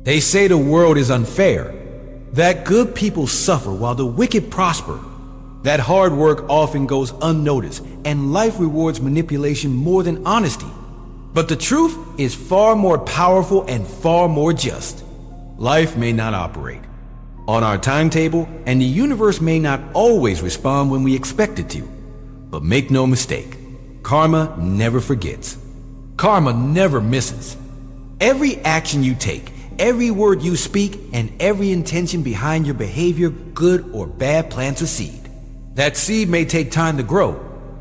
They say the world is unfair, that good people suffer while the wicked prosper, that hard work often goes unnoticed, and life rewards manipulation more than honesty. But the truth is far more powerful and far more just. Life may not operate on our timetable, and the universe may not always respond when we expect it to. But make no mistake, karma never forgets. Karma never misses. Every action you take, every word you speak, and every intention behind your behavior, good or bad, plants a seed. That seed may take time to grow,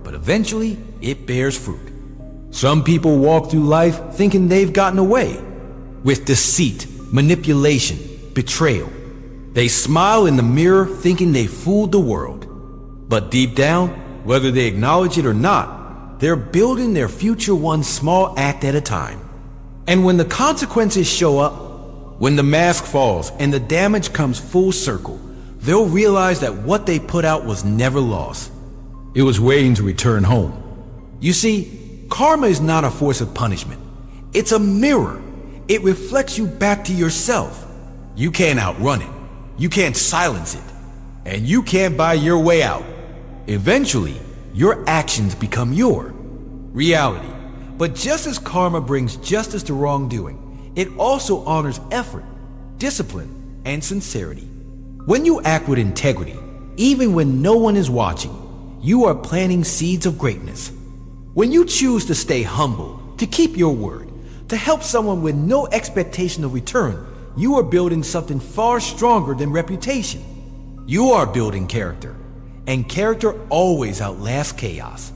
but eventually it bears fruit. Some people walk through life thinking they've gotten away with deceit, manipulation, betrayal. They smile in the mirror thinking they fooled the world. But deep down, whether they acknowledge it or not, they're building their future one small act at a time. And when the consequences show up, when the mask falls and the damage comes full circle, they'll realize that what they put out was never lost. It was waiting to return home. You see, karma is not a force of punishment. It's a mirror. It reflects you back to yourself. You can't outrun it. You can't silence it. And you can't buy your way out. Eventually, your actions become your reality. But just as karma brings justice to wrongdoing, it also honors effort, discipline, and sincerity. When you act with integrity, even when no one is watching, you are planting seeds of greatness. When you choose to stay humble, to keep your word, to help someone with no expectation of return, you are building something far stronger than reputation. You are building character, and character always outlasts chaos.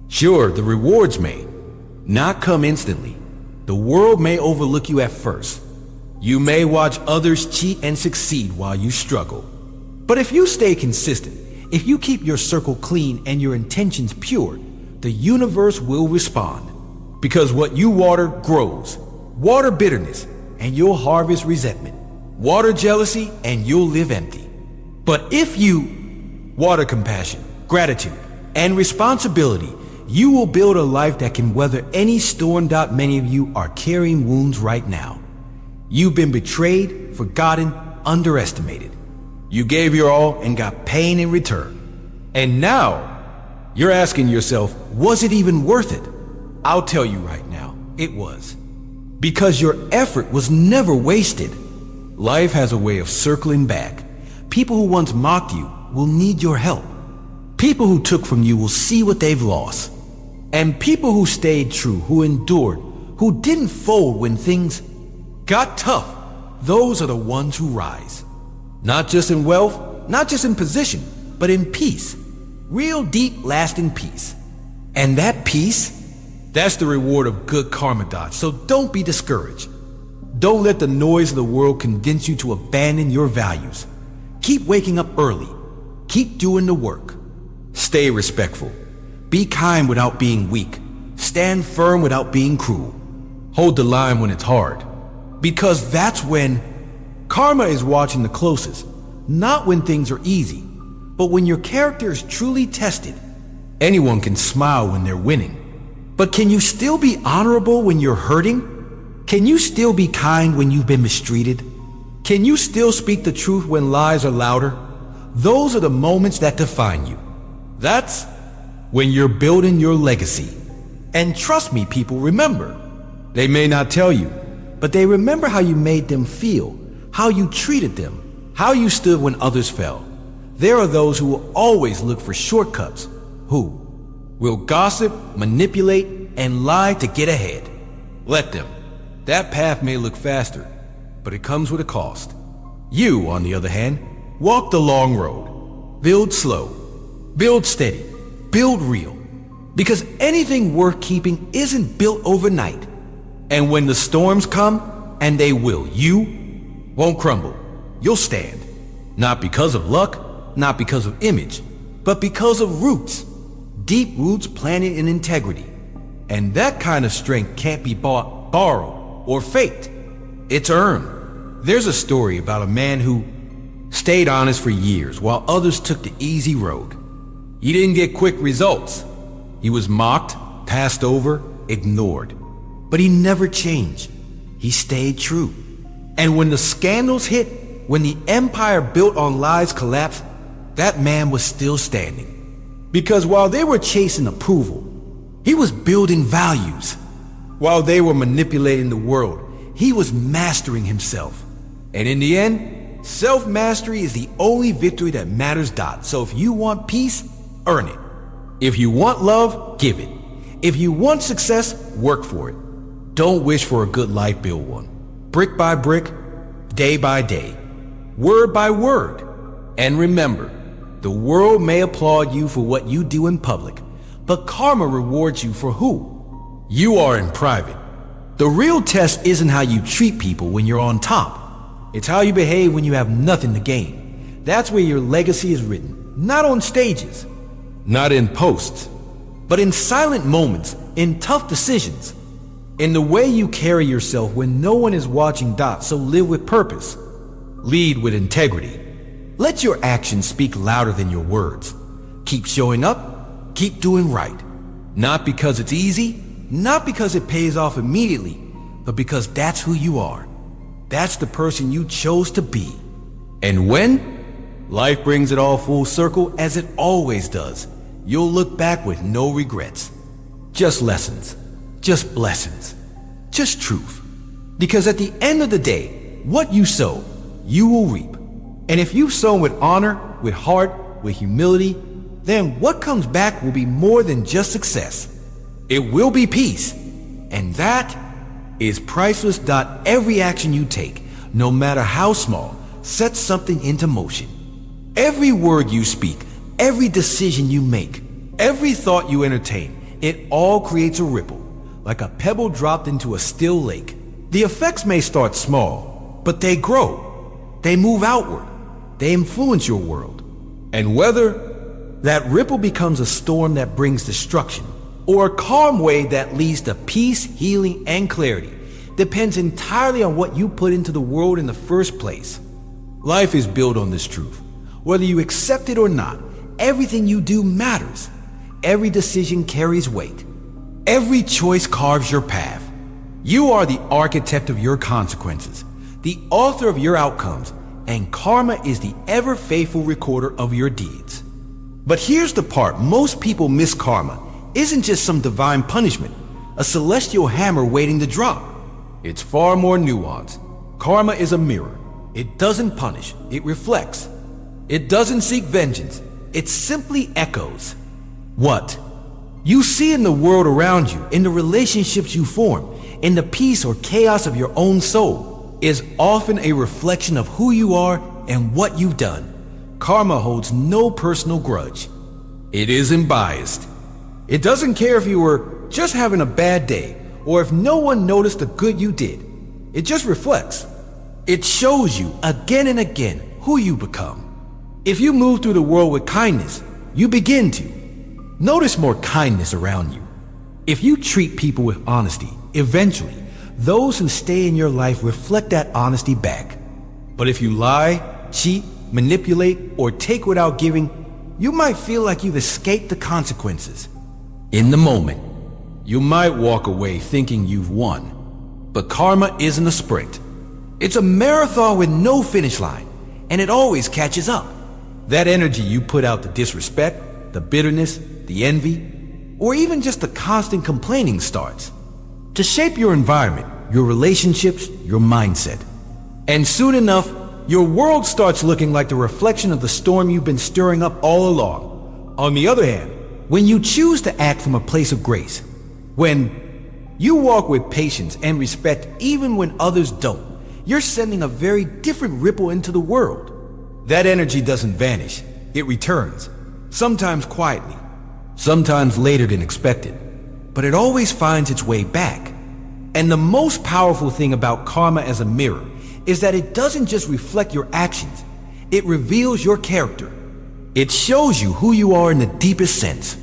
Sure, the rewards may not come instantly. The world may overlook you at first. You may watch others cheat and succeed while you struggle. But if you stay consistent, if you keep your circle clean and your intentions pure, the universe will respond. Because what you water grows. Water bitterness, and you'll harvest resentment. Water jealousy, and you'll live empty. But if you water compassion, gratitude, and responsibility, you will build a life that can weather any storm. Many of you are carrying wounds right now. You've been betrayed, forgotten, underestimated. You gave your all and got pain in return. And now, you're asking yourself, was it even worth it? I'll tell you right now, it was. Because your effort was never wasted. Life has a way of circling back. People who once mocked you will need your help. People who took from you will see what they've lost. And people who stayed true, who endured, who didn't fold when things got tough, those are the ones who rise. Not just in wealth, not just in position, but in peace. Real deep, lasting peace. And that peace, that's the reward of good karma. So don't be discouraged. Don't let the noise of the world convince you to abandon your values. Keep waking up early. Keep doing the work. Stay respectful. Be kind without being weak. Stand firm without being cruel. Hold the line when it's hard. Because that's when karma is watching the closest. Not when things are easy, but when your character is truly tested. Anyone can smile when they're winning. But can you still be honorable when you're hurting? Can you still be kind when you've been mistreated? Can you still speak the truth when lies are louder? Those are the moments that define you. That's when you're building your legacy. And trust me, people, remember. They may not tell you, but they remember how you made them feel, how you treated them, how you stood when others fell. There are those who will always look for shortcuts, who will gossip, manipulate, and lie to get ahead. Let them. That path may look faster, but it comes with a cost. You, on the other hand, walk the long road. Build slow. Build steady. Build real. Because anything worth keeping isn't built overnight. And when the storms come, and they will, you won't crumble. You'll stand. Not because of luck, not because of image, but because of roots. Deep roots planted in integrity. And that kind of strength can't be bought, borrowed, or faked. It's earned. There's a story about a man who stayed honest for years while others took the easy road. He didn't get quick results. He was mocked, passed over, ignored. But he never changed. He stayed true. And when the scandals hit, when the empire built on lies collapsed, that man was still standing. Because while they were chasing approval, he was building values. While they were manipulating the world, he was mastering himself. And in the end, self-mastery is the only victory that matters. So if you want peace, earn it. If you want love, give it. If you want success, work for it. Don't wish for a good life, build one. Brick by brick, day by day, word by word. And remember, the world may applaud you for what you do in public, but karma rewards you for who you are in private. The real test isn't how you treat people when you're on top. It's how you behave when you have nothing to gain. That's where your legacy is written, not on stages, not in posts, but in silent moments, in tough decisions, in the way you carry yourself when no one is watching. So live with purpose, lead with integrity. Let your actions speak louder than your words. Keep showing up, keep doing right. Not because it's easy, not because it pays off immediately, but because that's who you are. That's the person you chose to be. And when life brings it all full circle, as it always does, you'll look back with no regrets. Just lessons, just blessings, just truth. Because at the end of the day, what you sow, you will reap. And if you've sown with honor, with heart, with humility, then what comes back will be more than just success. It will be peace. And that is priceless. Every action you take, no matter how small, sets something into motion. Every word you speak, every decision you make, every thought you entertain, it all creates a ripple, like a pebble dropped into a still lake. The effects may start small, but they grow. They move outward. They influence your world. And whether that ripple becomes a storm that brings destruction, or a calm wave that leads to peace, healing, and clarity, depends entirely on what you put into the world in the first place. Life is built on this truth. Whether you accept it or not, everything you do matters. Every decision carries weight. Every choice carves your path. You are the architect of your consequences, the author of your outcomes, and karma is the ever-faithful recorder of your deeds. But here's the part most people miss. Karma isn't just some divine punishment, a celestial hammer waiting to drop. It's far more nuanced. Karma is a mirror. It doesn't punish, it reflects. It doesn't seek vengeance, it simply echoes what you see in the world around you, in the relationships you form, in the peace or chaos of your own soul, is often a reflection of who you are and what you've done. Karma holds no personal grudge. It isn't biased. It doesn't care if you were just having a bad day or if no one noticed the good you did. It just reflects. It shows you again and again who you become. If you move through the world with kindness, you begin to notice more kindness around you. If you treat people with honesty, eventually, those who stay in your life reflect that honesty back. But if you lie, cheat, manipulate, or take without giving, you might feel like you've escaped the consequences. In the moment, you might walk away thinking you've won. But karma isn't a sprint. It's a marathon with no finish line, and it always catches up. That energy you put out, the disrespect, the bitterness, the envy, or even just the constant complaining starts to shape your environment, your relationships, your mindset. And soon enough, your world starts looking like the reflection of the storm you've been stirring up all along. On the other hand, when you choose to act from a place of grace, when you walk with patience and respect even when others don't, you're sending a very different ripple into the world. That energy doesn't vanish, it returns, sometimes quietly, sometimes later than expected. But it always finds its way back. And the most powerful thing about karma as a mirror is that it doesn't just reflect your actions, it reveals your character. It shows you who you are in the deepest sense.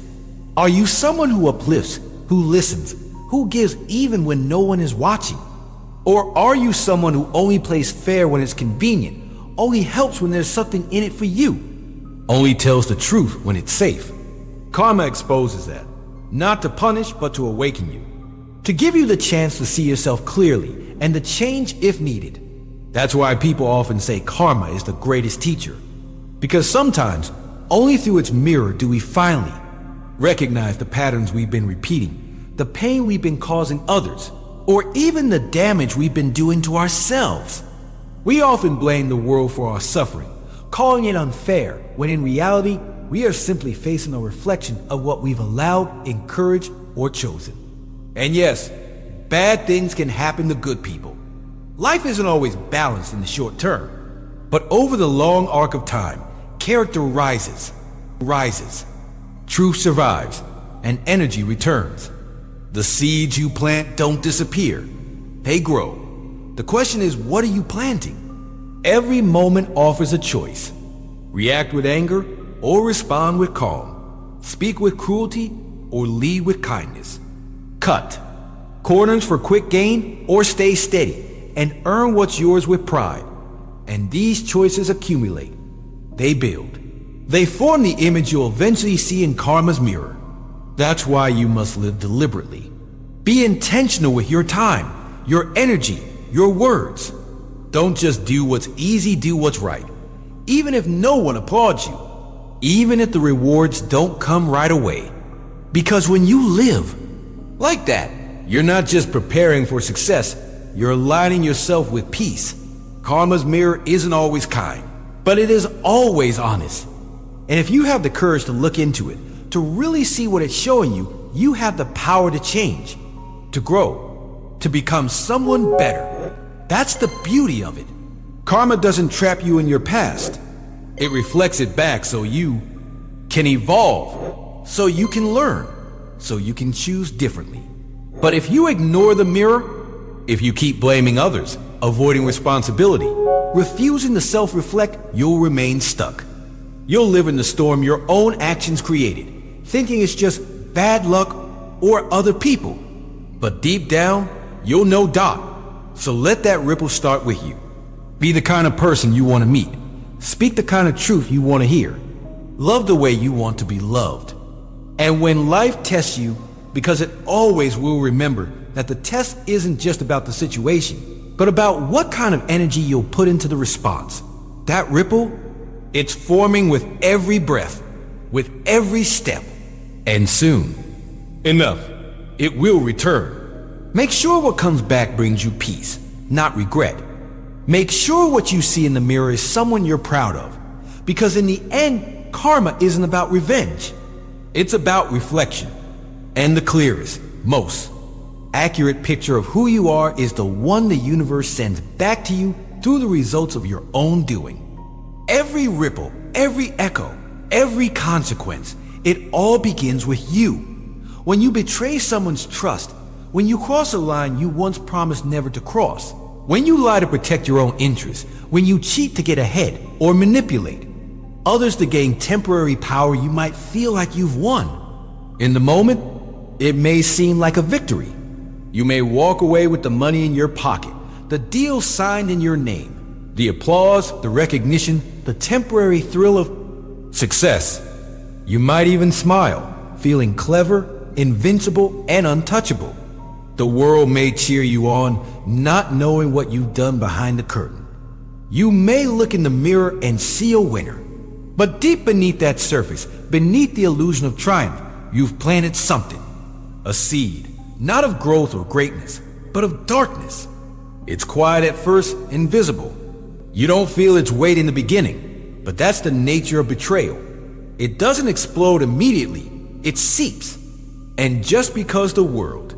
Are you someone who uplifts, who listens, who gives even when no one is watching? Or are you someone who only plays fair when it's convenient, only helps when there's something in it for you, only tells the truth when it's safe? Karma exposes that. Not to punish, but to awaken you. To give you the chance to see yourself clearly and to change if needed. That's why people often say karma is the greatest teacher. Because sometimes, only through its mirror do we finally recognize the patterns we've been repeating, the pain we've been causing others, or even the damage we've been doing to ourselves. We often blame the world for our suffering, calling it unfair, when in reality, we are simply facing a reflection of what we've allowed, encouraged, or chosen. And yes, bad things can happen to good people. Life isn't always balanced in the short term, but over the long arc of time, character rises, truth survives, and energy returns. The seeds you plant don't disappear, they grow. The question is, what are you planting? Every moment offers a choice. React with anger or respond with calm. Speak with cruelty or lead with kindness. Cut corners for quick gain or stay steady and earn what's yours with pride. And these choices accumulate. They build. They form the image you'll eventually see in karma's mirror. That's why you must live deliberately. Be intentional with your time, your energy, your words. Don't just do what's easy, do what's right. Even if no one applauds you. Even if the rewards don't come right away. Because when you live like that, you're not just preparing for success, you're aligning yourself with peace. Karma's mirror isn't always kind, but it is always honest. And if you have the courage to look into it, to really see what it's showing you, you have the power to change, to grow, to become someone better. That's the beauty of it. Karma doesn't trap you in your past. It reflects it back so you can evolve, so you can learn, so you can choose differently. But if you ignore the mirror, if you keep blaming others, avoiding responsibility, refusing to self-reflect, you'll remain stuck. You'll live in the storm your own actions created, thinking it's just bad luck or other people. But deep down, you'll know Dot. So let that ripple start with you. Be the kind of person you want to meet. Speak the kind of truth you want to hear. Love the way you want to be loved. And when life tests you, because it always will, remember that the test isn't just about the situation, but about what kind of energy you'll put into the response. That ripple, it's forming with every breath, with every step. And soon, enough, it will return. Make sure what comes back brings you peace, not regret. Make sure what you see in the mirror is someone you're proud of. Because in the end, karma isn't about revenge. It's about reflection. And the clearest, most accurate picture of who you are is the one the universe sends back to you through the results of your own doing. Every ripple, every echo, every consequence, it all begins with you. When you betray someone's trust, when you cross a line you once promised never to cross, when you lie to protect your own interests, when you cheat to get ahead or manipulate others to gain temporary power, you might feel like you've won. In the moment, it may seem like a victory. You may walk away with the money in your pocket, the deal signed in your name, the applause, the recognition, the temporary thrill of success. You might even smile, feeling clever, invincible, and untouchable. The world may cheer you on, not knowing what you've done behind the curtain. You may look in the mirror and see a winner. But deep beneath that surface, beneath the illusion of triumph, you've planted something. A seed, not of growth or greatness, but of darkness. It's quiet at first, invisible. You don't feel its weight in the beginning, but that's the nature of betrayal. It doesn't explode immediately, it seeps. And just because the world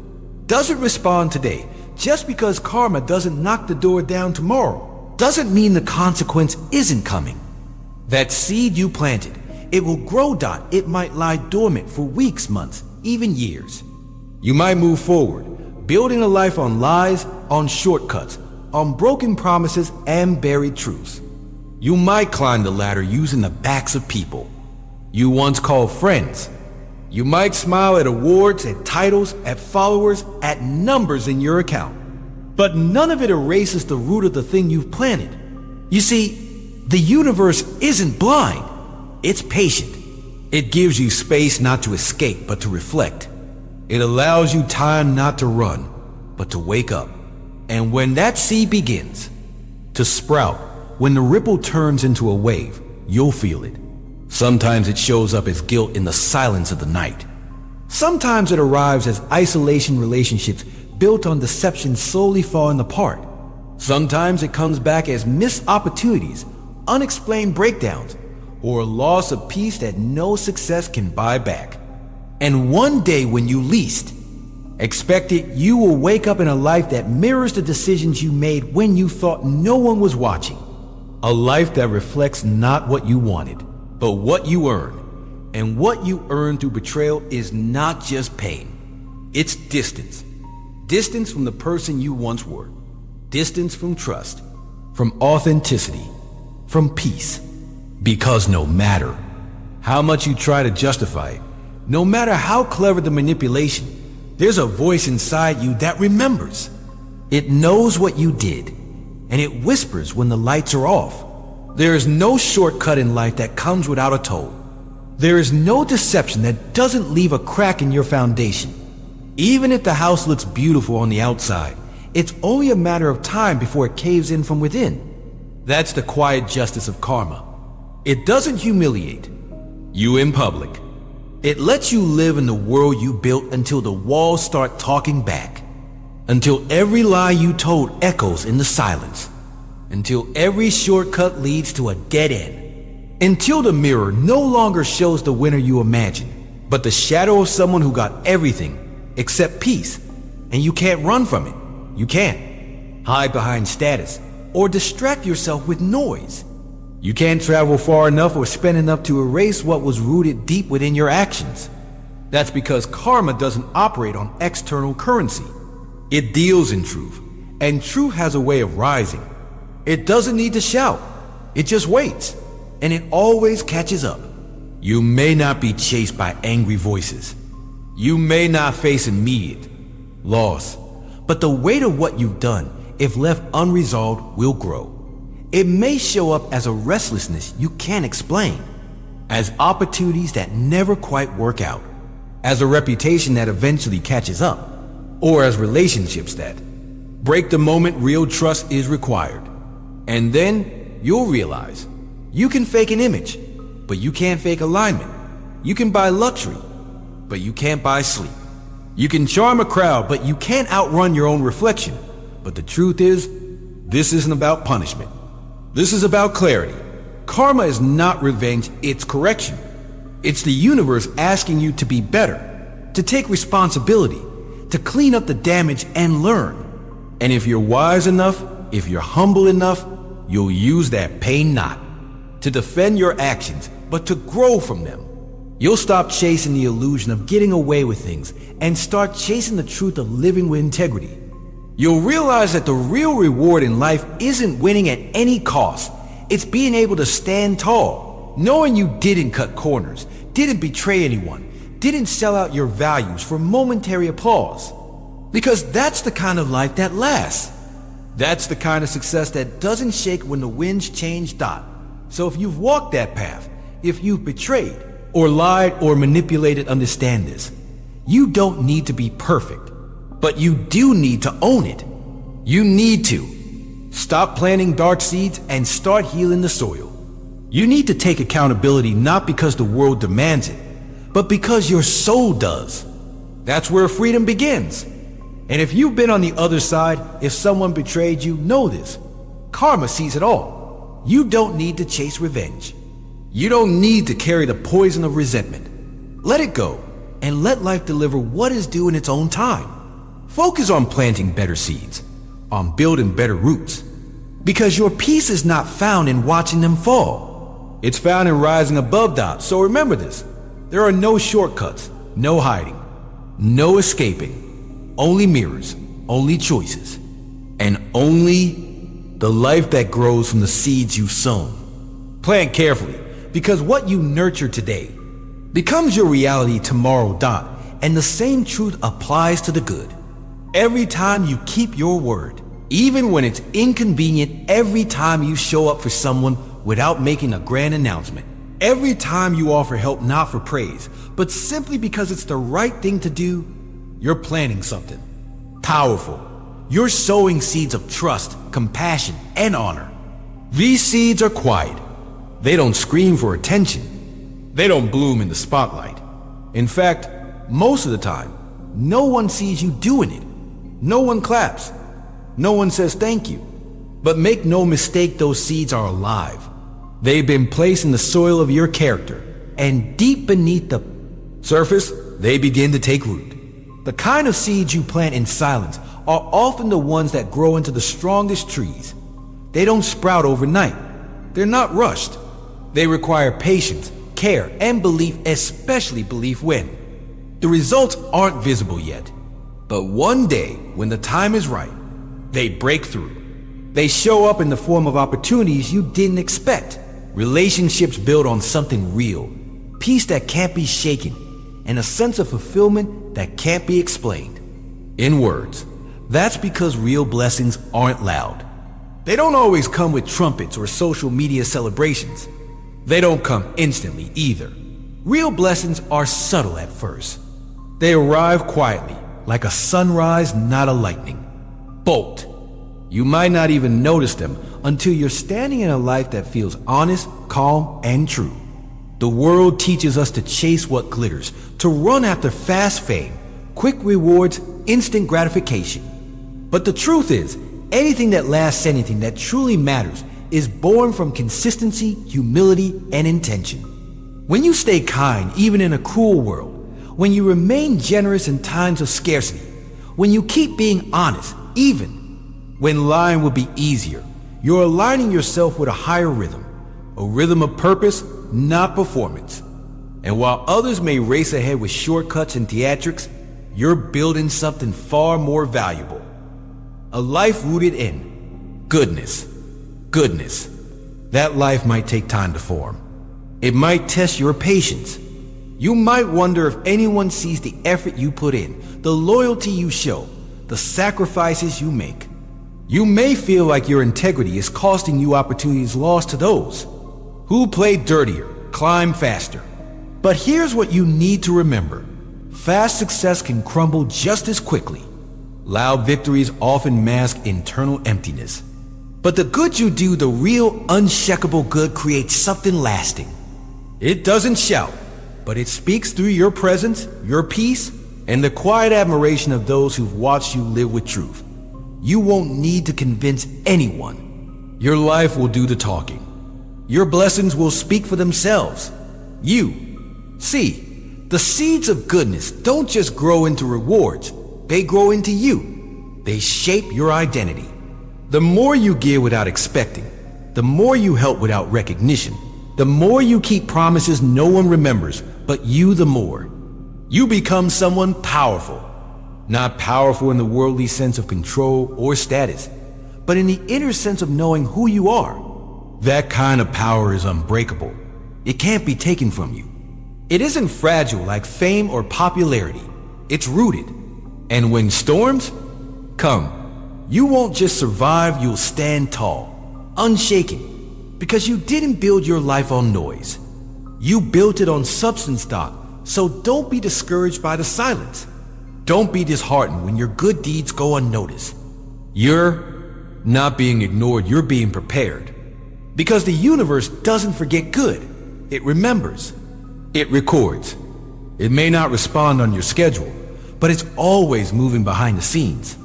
doesn't respond today, just because karma doesn't knock the door down tomorrow, doesn't mean the consequence isn't coming. That seed you planted, it will grow, Dot. It might lie dormant for weeks, months, even years. You might move forward, building a life on lies, on shortcuts, on broken promises and buried truths. You might climb the ladder using the backs of people you once called friends. You might smile at awards, at titles, at followers, at numbers in your account. But none of it erases the root of the thing you've planted. You see, the universe isn't blind. It's patient. It gives you space not to escape, but to reflect. It allows you time not to run, but to wake up. And when that seed begins to sprout. When the ripple turns into a wave, you'll feel it. Sometimes it shows up as guilt in the silence of the night. Sometimes it arrives as isolation relationships built on deception slowly falling apart. Sometimes it comes back as missed opportunities, unexplained breakdowns, or a loss of peace that no success can buy back. And one day when you least expect it, you will wake up in a life that mirrors the decisions you made when you thought no one was watching. A life that reflects not what you wanted, but what you earned. And what you earn through betrayal is not just pain. It's distance. Distance from the person you once were. Distance from trust, from authenticity, from peace. Because no matter how much you try to justify it, no matter how clever the manipulation, there's a voice inside you that remembers. It knows what you did, and it whispers when the lights are off. There is no shortcut in life that comes without a toll. There is no deception that doesn't leave a crack in your foundation. Even if the house looks beautiful on the outside, it's only a matter of time before it caves in from within. That's the quiet justice of karma. It doesn't humiliate you in public. It lets you live in the world you built until the walls start talking back. Until every lie you told echoes in the silence. Until every shortcut leads to a dead end. Until the mirror no longer shows the winner you imagine, but the shadow of someone who got everything except peace. And you can't run from it. You can't hide behind status or distract yourself with noise. You can't travel far enough or spend enough to erase what was rooted deep within your actions. That's because karma doesn't operate on external currency. It deals in truth, and truth has a way of rising. It doesn't need to shout. It just waits, and it always catches up. You may not be chased by angry voices. You may not face immediate loss, but the weight of what you've done, if left unresolved, will grow. It may show up as a restlessness you can't explain, as opportunities that never quite work out, as a reputation that eventually catches up, or as relationships that break the moment real trust is required. And then you'll realize you can fake an image, but you can't fake alignment. You can buy luxury, but you can't buy sleep. You can charm a crowd, but you can't outrun your own reflection. But the truth is, this isn't about punishment. This is about clarity. Karma is not revenge, it's correction. It's the universe asking you to be better, to take responsibility, to clean up the damage and learn. And if you're wise enough, if you're humble enough, you'll use that pain not to defend your actions, but to grow from them. You'll stop chasing the illusion of getting away with things and start chasing the truth of living with integrity. You'll realize that the real reward in life isn't winning at any cost. It's being able to stand tall, knowing you didn't cut corners, didn't betray anyone, didn't sell out your values for momentary applause. Because that's the kind of life that lasts. That's the kind of success that doesn't shake when the winds change dot. So if you've walked that path, if you've betrayed, or lied, or manipulated, understand this. You don't need to be perfect, but you do need to own it. You need to stop planting dark seeds and start healing the soil. You need to take accountability not because the world demands it, but because your soul does. That's where freedom begins. And if you've been on the other side, if someone betrayed you, know this. Karma sees it all. You don't need to chase revenge. You don't need to carry the poison of resentment. Let it go and let life deliver what is due in its own time. Focus on planting better seeds, on building better roots. Because your peace is not found in watching them fall. It's found in rising above that. So remember this. There are no shortcuts, no hiding, no escaping. Only mirrors, only choices, and only the life that grows from the seeds you've sown. Plan carefully, because what you nurture today becomes your reality tomorrow. And the same truth applies to the good. Every time you keep your word, even when it's inconvenient, every time you show up for someone without making a grand announcement, every time you offer help not for praise, but simply because it's the right thing to do, you're planting something powerful. You're sowing seeds of trust, compassion, and honor. These seeds are quiet. They don't scream for attention. They don't bloom in the spotlight. In fact, most of the time, no one sees you doing it. No one claps. No one says thank you. But make no mistake, those seeds are alive. They've been placed in the soil of your character, and deep beneath the surface, they begin to take root. The kind of seeds you plant in silence are often the ones that grow into the strongest trees. They don't sprout overnight. They're not rushed. They require patience, care, and belief, especially belief when the results aren't visible yet. But one day, when the time is right, they break through. They show up in the form of opportunities you didn't expect. Relationships built on something real, peace that can't be shaken, and a sense of fulfillment that can't be explained in words. That's because real blessings aren't loud. They don't always come with trumpets or social media celebrations. They don't come instantly either. Real blessings are subtle at first. They arrive quietly, like a sunrise, not a lightning bolt. You might not even notice them until you're standing in a life that feels honest, calm, and true. The world teaches us to chase what glitters, to run after fast fame, quick rewards, instant gratification. But the truth is, anything that lasts, anything that truly matters, is born from consistency, humility, and intention. When you stay kind, even in a cruel world, when you remain generous in times of scarcity, when you keep being honest, even when lying would be easier, you're aligning yourself with a higher rhythm, a rhythm of purpose, not performance. And while others may race ahead with shortcuts and theatrics, you're building something far more valuable. A life rooted in goodness. Goodness. That life might take time to form. It might test your patience. You might wonder if anyone sees the effort you put in, the loyalty you show, the sacrifices you make. You may feel like your integrity is costing you opportunities lost to those who play dirtier, climb faster. But here's what you need to remember. Fast success can crumble just as quickly. Loud victories often mask internal emptiness. But the good you do, the real, unshakable good, creates something lasting. It doesn't shout, but it speaks through your presence, your peace, and the quiet admiration of those who've watched you live with truth. You won't need to convince anyone. Your life will do the talking. Your blessings will speak for themselves. See, the seeds of goodness don't just grow into rewards. They grow into you. They shape your identity. The more you give without expecting, the more you help without recognition, the more you keep promises no one remembers, but you the more. You become someone powerful. Not powerful in the worldly sense of control or status, but in the inner sense of knowing who you are. That kind of power is unbreakable. It can't be taken from you. It isn't fragile like fame or popularity. It's rooted. And when storms come, you won't just survive, you'll stand tall, unshaken, because you didn't build your life on noise. You built it on substance stock, so don't be discouraged by the silence. Don't be disheartened when your good deeds go unnoticed. You're not being ignored, you're being prepared. Because the universe doesn't forget good. It remembers. It records. It may not respond on your schedule, but it's always moving behind the scenes.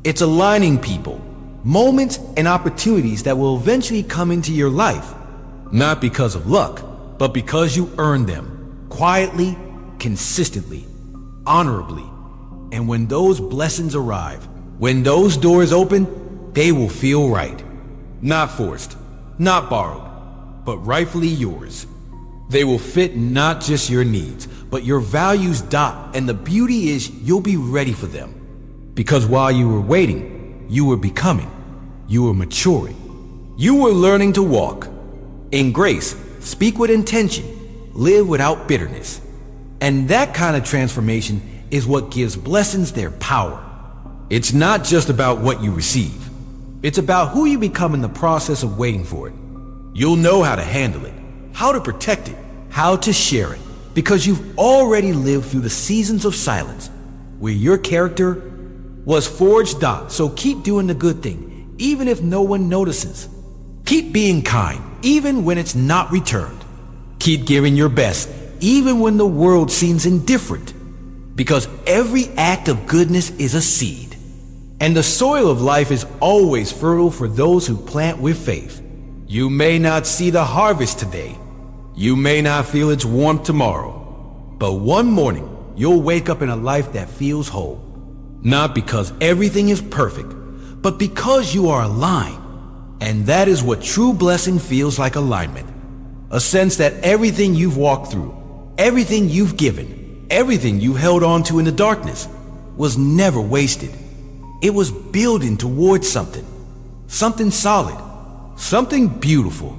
It's aligning people, moments, and opportunities that will eventually come into your life. Not because of luck, but because you earned them. Quietly, consistently, honorably. And when those blessings arrive, when those doors open, they will feel right. Not forced, not borrowed, but rightfully yours. They will fit not just your needs, but your values. And the beauty is you'll be ready for them. Because while you were waiting, you were becoming, you were maturing, you were learning to walk in grace, speak with intention, live without bitterness. And that kind of transformation is what gives blessings their power. It's not just about what you receive. It's about who you become in the process of waiting for it. You'll know how to handle it, how to protect it, how to share it, because you've already lived through the seasons of silence, where your character was forged. So keep doing the good thing, even if no one notices. Keep being kind, even when it's not returned. Keep giving your best, even when the world seems indifferent. Because every act of goodness is a seed. And the soil of life is always fertile for those who plant with faith. You may not see the harvest today. You may not feel its warmth tomorrow. But one morning, you'll wake up in a life that feels whole. Not because everything is perfect, but because you are aligned. And that is what true blessing feels like: alignment. A sense that everything you've walked through, everything you've given, everything you held on to in the darkness was never wasted. It was building towards something. Something solid. Something beautiful.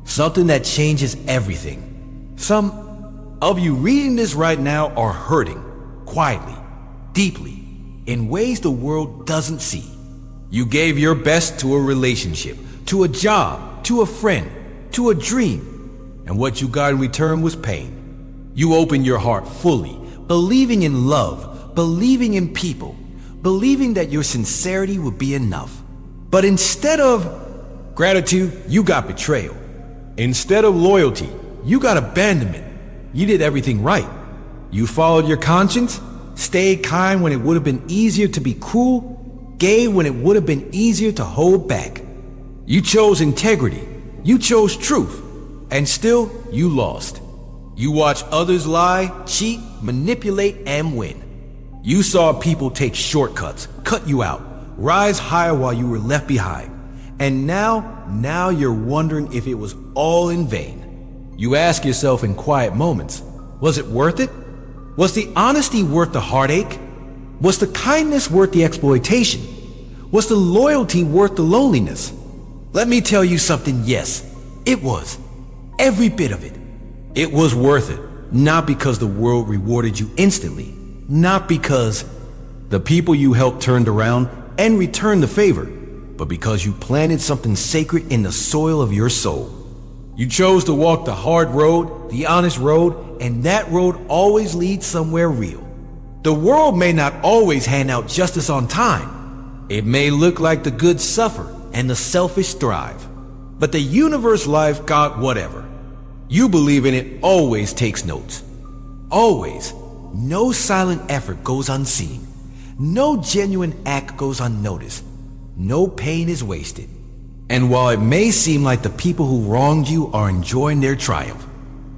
Something that changes everything. Some of you reading this right now are hurting, quietly, deeply, in ways the world doesn't see. You gave your best to a relationship, to a job, to a friend, to a dream, and what you got in return was pain. You opened your heart fully, believing in love, believing in people, believing that your sincerity would be enough. But instead of gratitude, you got betrayal. Instead of loyalty, you got abandonment. You did everything right. You followed your conscience, stayed kind when it would have been easier to be cruel, gave when it would have been easier to hold back. You chose integrity. You chose truth. And still, you lost. You watched others lie, cheat, manipulate, and win. You saw people take shortcuts, cut you out, rise higher while you were left behind. And now you're wondering if it was all in vain. You ask yourself in quiet moments, was it worth it? Was the honesty worth the heartache? Was the kindness worth the exploitation? Was the loyalty worth the loneliness? Let me tell you something, yes, it was. Every bit of it. It was worth it, not because the world rewarded you instantly, not because the people you helped turned around and returned the favor, but because you planted something sacred in the soil of your soul. You chose to walk the hard road, the honest road, and that road always leads somewhere real. The world may not always hand out justice on time. It may look like the good suffer and the selfish thrive. But the universe, life, God, whatever, you believe in it always takes notes. Always. No silent effort goes unseen. No genuine act goes unnoticed. No pain is wasted. And while it may seem like the people who wronged you are enjoying their triumph,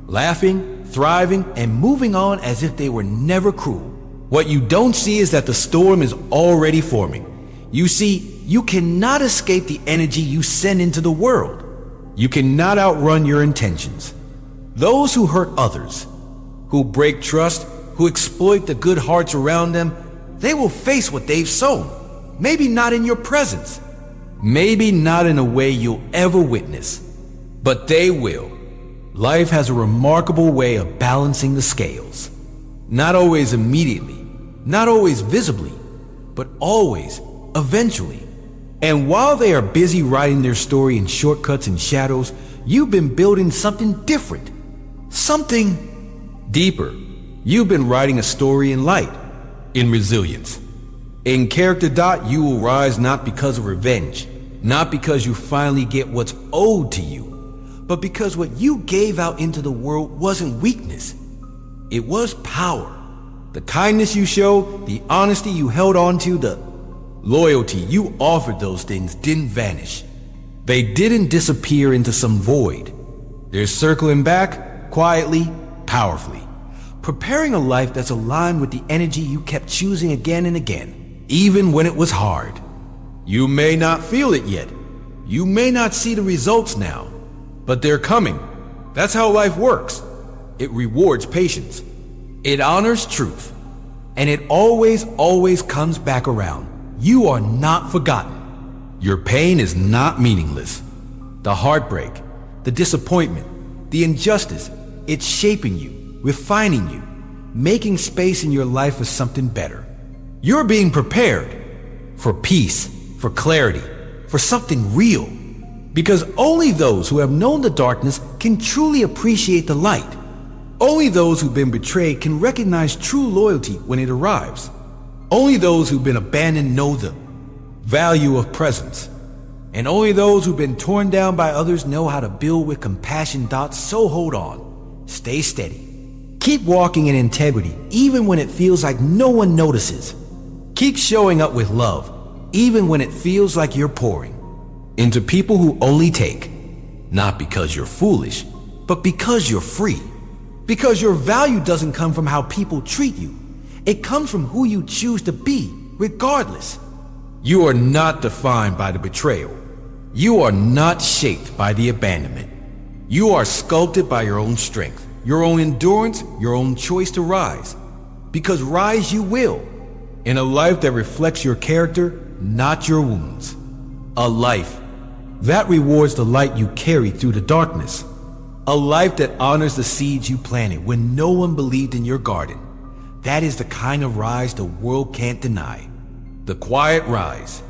laughing, thriving, and moving on as if they were never cruel, what you don't see is that the storm is already forming. You see, you cannot escape the energy you send into the world. You cannot outrun your intentions. Those who hurt others, who break trust, who exploit the good hearts around them, they will face what they've sown. Maybe not in your presence. Maybe not in a way you'll ever witness. But they will. Life has a remarkable way of balancing the scales. Not always immediately, not always visibly, but always, eventually. And while they are busy writing their story in shortcuts and shadows, you've been building something different. Something deeper. You've been writing a story in light, in resilience. In character dot, you will rise not because of revenge, not because you finally get what's owed to you, but because what you gave out into the world wasn't weakness. It was power. The kindness you showed, the honesty you held on to, the loyalty you offered, those things didn't vanish. They didn't disappear into some void. They're circling back, quietly, powerfully, preparing a life that's aligned with the energy you kept choosing again and again, even when it was hard. You may not feel it yet. You may not see the results now, but they're coming. That's how life works. It rewards patience. It honors truth. And it always comes back around. You are not forgotten. Your pain is not meaningless. The heartbreak, the disappointment, the injustice, it's shaping you, refining you, making space in your life for something better. You're being prepared for peace, for clarity, for something real. Because only those who have known the darkness can truly appreciate the light. Only those who've been betrayed can recognize true loyalty when it arrives. Only those who've been abandoned know the value of presence. And only those who've been torn down by others know how to build with compassion. So hold on, stay steady. Keep walking in integrity even when it feels like no one notices. Keep showing up with love even when it feels like you're pouring into people who only take, not because you're foolish, but because you're free. Because your value doesn't come from how people treat you. It comes from who you choose to be, regardless. You are not defined by the betrayal. You are not shaped by the abandonment. You are sculpted by your own strength, your own endurance, your own choice to rise. Because rise you will, in a life that reflects your character, not your wounds. A life that rewards the light you carry through the darkness. A life that honors the seeds you planted when no one believed in your garden. That is the kind of rise the world can't deny. The quiet rise,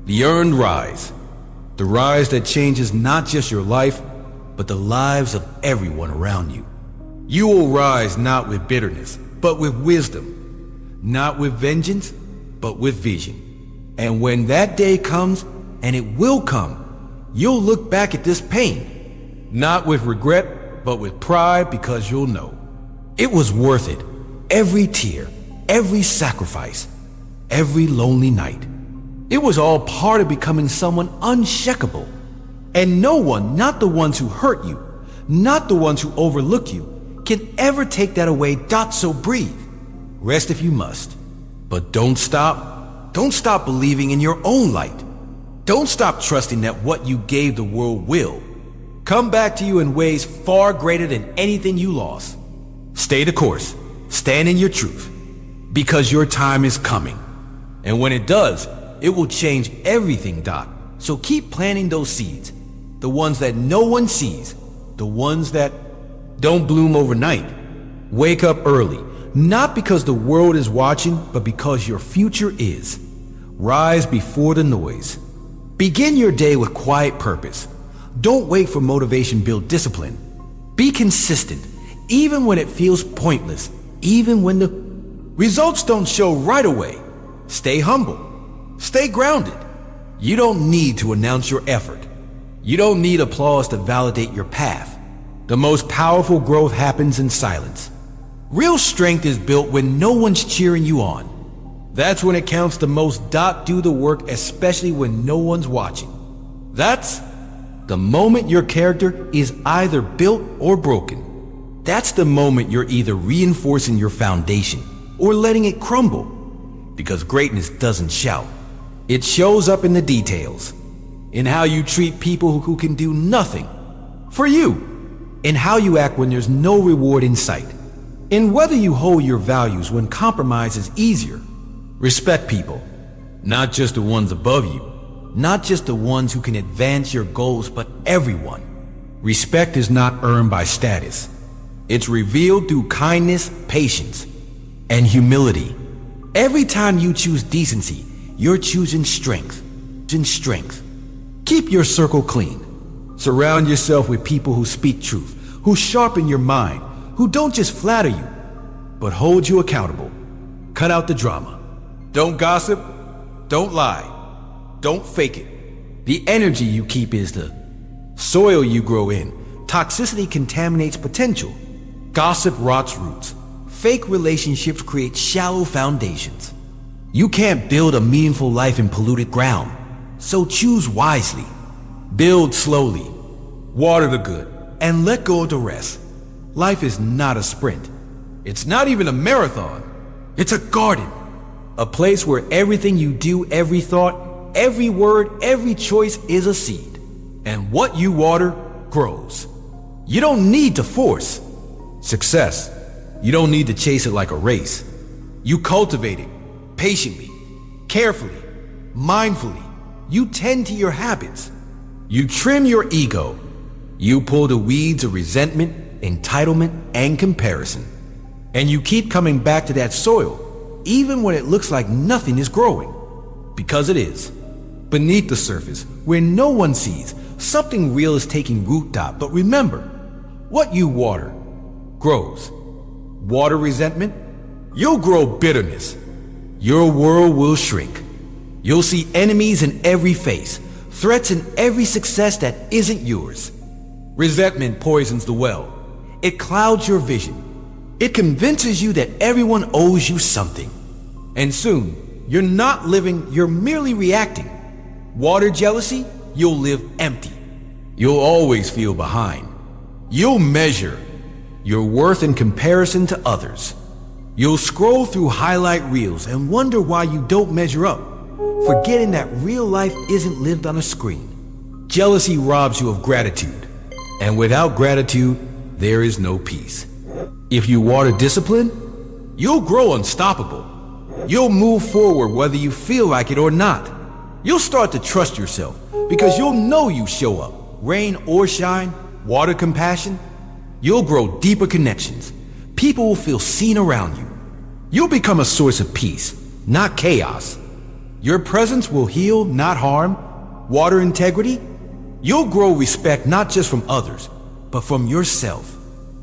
the earned rise, the rise that changes not just your life, but the lives of everyone around you. You will rise not with bitterness, but with wisdom, not with vengeance, but with vision. And when that day comes, and it will come, you'll look back at this pain, not with regret, but with pride, because you'll know it was worth it. Every tear, every sacrifice, every lonely night. It was all part of becoming someone unshakable. And no one, not the ones who hurt you, not the ones who overlook you, can ever take that away. So breathe. Rest if you must. But don't stop. Don't stop believing in your own light. Don't stop trusting that what you gave the world will come back to you in ways far greater than anything you lost. Stay the course. Stand in your truth. Because your time is coming. And when it does, it will change everything, Doc. So keep planting those seeds. The ones that no one sees. The ones that don't bloom overnight. Wake up early. Not because the world is watching, but because your future is. Rise before the noise. Begin your day with quiet purpose. Don't wait for motivation, build discipline. Be consistent, even when it feels pointless, even when the results don't show right away. Stay humble. Stay grounded. You don't need to announce your effort. You don't need applause to validate your path. The most powerful growth happens in silence. Real strength is built when no one's cheering you on. That's when it counts the most. Do the work, especially when no one's watching. That's the moment your character is either built or broken. That's the moment you're either reinforcing your foundation or letting it crumble. Because greatness doesn't shout. It shows up in the details. In how you treat people who can do nothing for you. In how you act when there's no reward in sight. In whether you hold your values when compromise is easier. Respect people, not just the ones above you, not just the ones who can advance your goals, but everyone. Respect is not earned by status. It's revealed through kindness, patience, and humility. Every time you choose decency, you're choosing strength. Keep your circle clean. Surround yourself with people who speak truth, who sharpen your mind, who don't just flatter you, but hold you accountable. Cut out the drama. Don't gossip, don't lie, don't fake it. The energy you keep is the soil you grow in. Toxicity contaminates potential. Gossip rots roots. Fake relationships create shallow foundations. You can't build a meaningful life in polluted ground. So choose wisely. Build slowly. Water the good and let go of the rest. Life is not a sprint. It's not even a marathon. It's a garden. A place where everything you do, every thought, every word, every choice is a seed. And what you water grows. You don't need to force success. You don't need to chase it like a race. You cultivate it patiently, carefully, mindfully. You tend to your habits. You trim your ego. You pull the weeds of resentment, entitlement, and comparison. And you keep coming back to that soil, even when it looks like nothing is growing. Because it is. Beneath the surface, where no one sees, something real is taking root. But remember, what you water grows. Water resentment, you'll grow bitterness. Your world will shrink. You'll see enemies in every face, threats every success that isn't yours. Resentment poisons the well. It clouds your vision. It convinces you that everyone owes you something. And soon, you're not living, you're merely reacting. Water jealousy, you'll live empty. You'll always feel behind. You'll measure your worth in comparison to others. You'll scroll through highlight reels and wonder why you don't measure up, forgetting that real life isn't lived on a screen. Jealousy robs you of gratitude, and without gratitude, there is no peace. If you water discipline, you'll grow unstoppable. You'll move forward whether you feel like it or not. You'll start to trust yourself because you'll know you show up, rain or shine, water compassion. You'll grow deeper connections. People will feel seen around you. You'll become a source of peace, not chaos. Your presence will heal, not harm. Water integrity. You'll grow respect not just from others, but from yourself.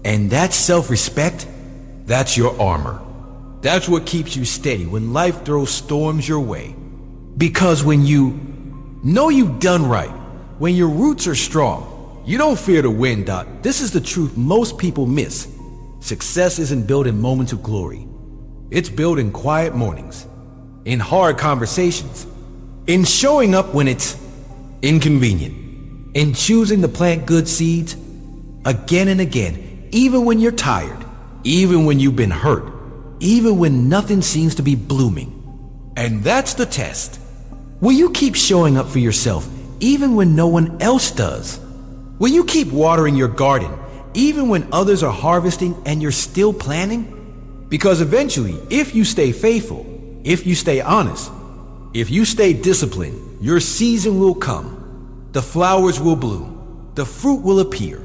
And that self-respect, that's your armor. That's what keeps you steady when life throws storms your way. Because when you know you've done right, when your roots are strong, you don't fear the wind, Doc. This is the truth most people miss. Success isn't built in moments of glory. It's built in quiet mornings, in hard conversations, in showing up when it's inconvenient, in choosing to plant good seeds again and again, even when you're tired, even when you've been hurt, even when nothing seems to be blooming. And that's the test. Will you keep showing up for yourself even when no one else does? Will you keep watering your garden even when others are harvesting and you're still planting? Because eventually, if you stay faithful, if you stay honest, if you stay disciplined, your season will come. The flowers will bloom, the fruit will appear,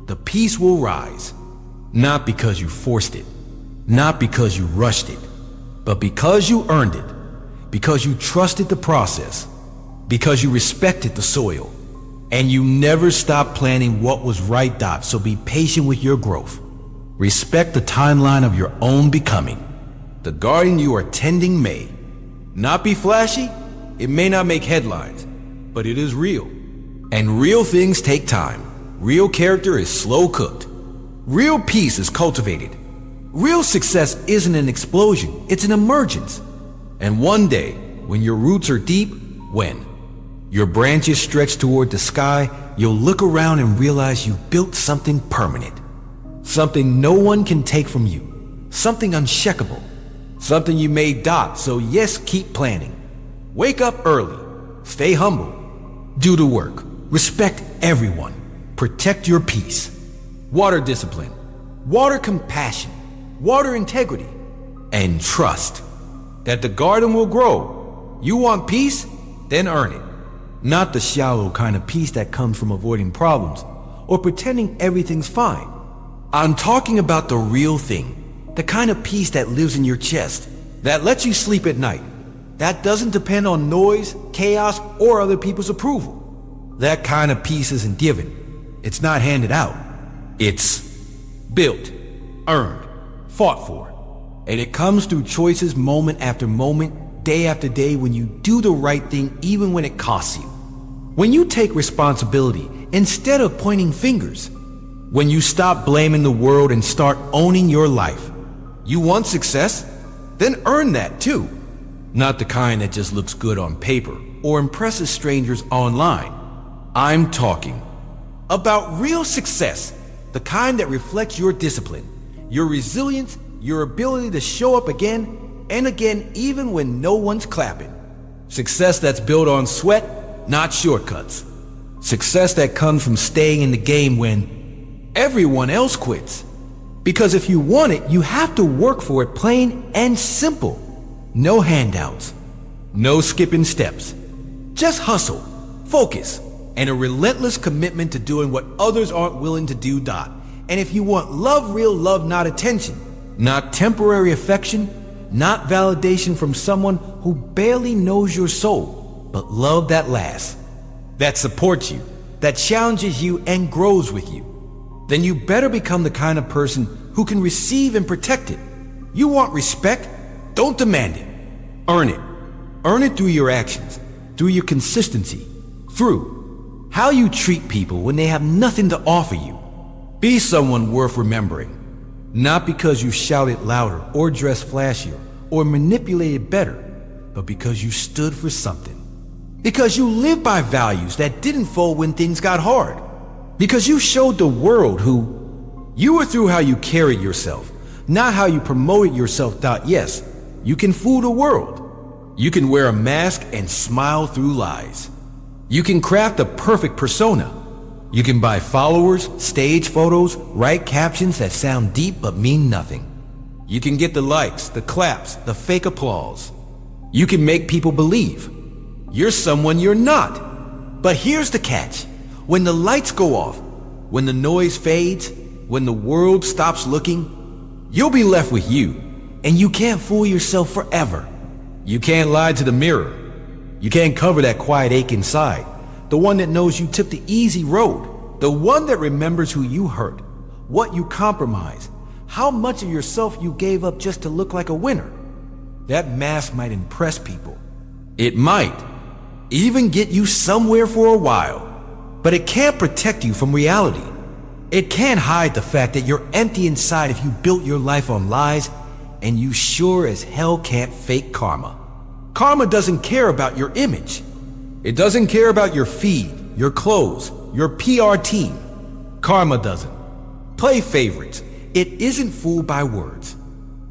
the peace will rise. Not because you forced it, not because you rushed it, but because you earned it, because you trusted the process, because you respected the soil, and you never stopped planning what was right, Doc. So be patient with your growth. Respect the timeline of your own becoming. The garden you are tending may not be flashy, it may not make headlines, but it is real. And real things take time. Real character is slow cooked. Real peace is cultivated. Real success isn't an explosion, it's an emergence. And one day, when your roots are deep, when your branches stretch toward the sky, you'll look around and realize you've built something permanent. Something no one can take from you. Something unshakable. Something you made, Doc. So yes, keep planning. Wake up early. Stay humble. Do the work. Respect everyone. Protect your peace. Water discipline. Water compassion. Water integrity. And trust that the garden will grow. You want peace? Then earn it. Not the shallow kind of peace that comes from avoiding problems or pretending everything's fine. I'm talking about the real thing, the kind of peace that lives in your chest, that lets you sleep at night, that doesn't depend on noise, chaos, or other people's approval. That kind of peace isn't given. It's not handed out. It's built, earned, fought for. And it comes through choices moment after moment, day after day, when you do the right thing even when it costs you. When you take responsibility instead of pointing fingers. When you stop blaming the world and start owning your life. You want success? Then earn that too. Not the kind that just looks good on paper or impresses strangers online. I'm talking about real success, the kind that reflects your discipline, your resilience, your ability to show up again and again even when no one's clapping. Success that's built on sweat, not shortcuts. Success that comes from staying in the game when everyone else quits. Because if you want it, you have to work for it, plain and simple. No handouts, no skipping steps. Just hustle, focus, and a relentless commitment to doing what others aren't willing to do. And if you want love, real love, not attention, not temporary affection, not validation from someone who barely knows your soul, but love that lasts, that supports you, that challenges you and grows with you, then you better become the kind of person who can receive and protect it. You want respect? Don't demand it. Earn it. Earn it through your actions, through your consistency, through how you treat people when they have nothing to offer you. Be someone worth remembering, not because you shouted louder or dressed flashier or manipulated better, but because you stood for something. Because you lived by values that didn't fold when things got hard. Because you showed the world who you were through how you carried yourself, not how you promoted yourself. Yes, you can fool the world. You can wear a mask and smile through lies. You can craft a perfect persona. You can buy followers, stage photos, write captions that sound deep but mean nothing. You can get the likes, the claps, the fake applause. You can make people believe you're someone you're not. But here's the catch. When the lights go off, when the noise fades, when the world stops looking, you'll be left with you. And you can't fool yourself forever. You can't lie to the mirror. You can't cover that quiet ache inside. The one that knows you took the easy road. The one that remembers who you hurt, what you compromised, how much of yourself you gave up just to look like a winner. That mask might impress people. It might even get you somewhere for a while. But it can't protect you from reality. It can't hide the fact that you're empty inside if you built your life on lies, and you sure as hell can't fake karma. Karma doesn't care about your image. It doesn't care about your feed, your clothes, your PR team. Karma doesn't play favorites. It isn't fooled by words.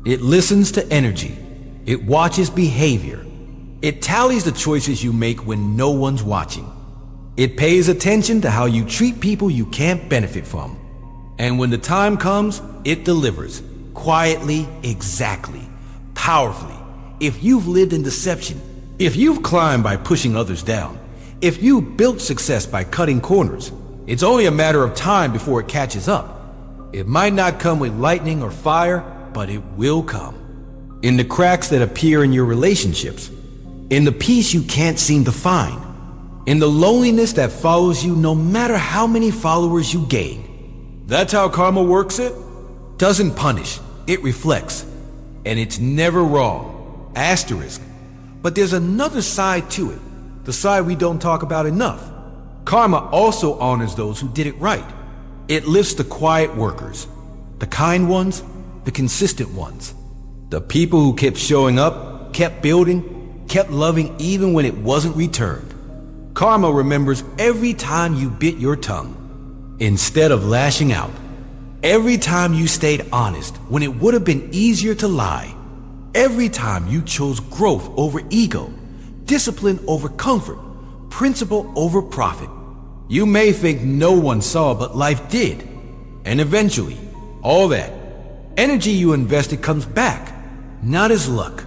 It listens to energy. It watches behavior. It tallies the choices you make when no one's watching. It pays attention to how you treat people you can't benefit from. And when the time comes, it delivers. Quietly, exactly, powerfully. If you've lived in deception, if you've climbed by pushing others down, if you built success by cutting corners, it's only a matter of time before it catches up. It might not come with lightning or fire, but it will come. In the cracks that appear in your relationships, in the peace you can't seem to find, in the loneliness that follows you no matter how many followers you gain. That's how karma works. It doesn't punish, it reflects. And it's never wrong. Asterisk. But there's another side to it, the side we don't talk about enough. Karma also honors those who did it right. It lifts the quiet workers, the kind ones, the consistent ones. The people who kept showing up, kept building, kept loving even when it wasn't returned. Karma remembers every time you bit your tongue instead of lashing out. Every time you stayed honest when it would have been easier to lie. Every time you chose growth over ego, discipline over comfort, principle over profit. You may think no one saw, but life did. And eventually, all that energy you invested comes back, not as luck,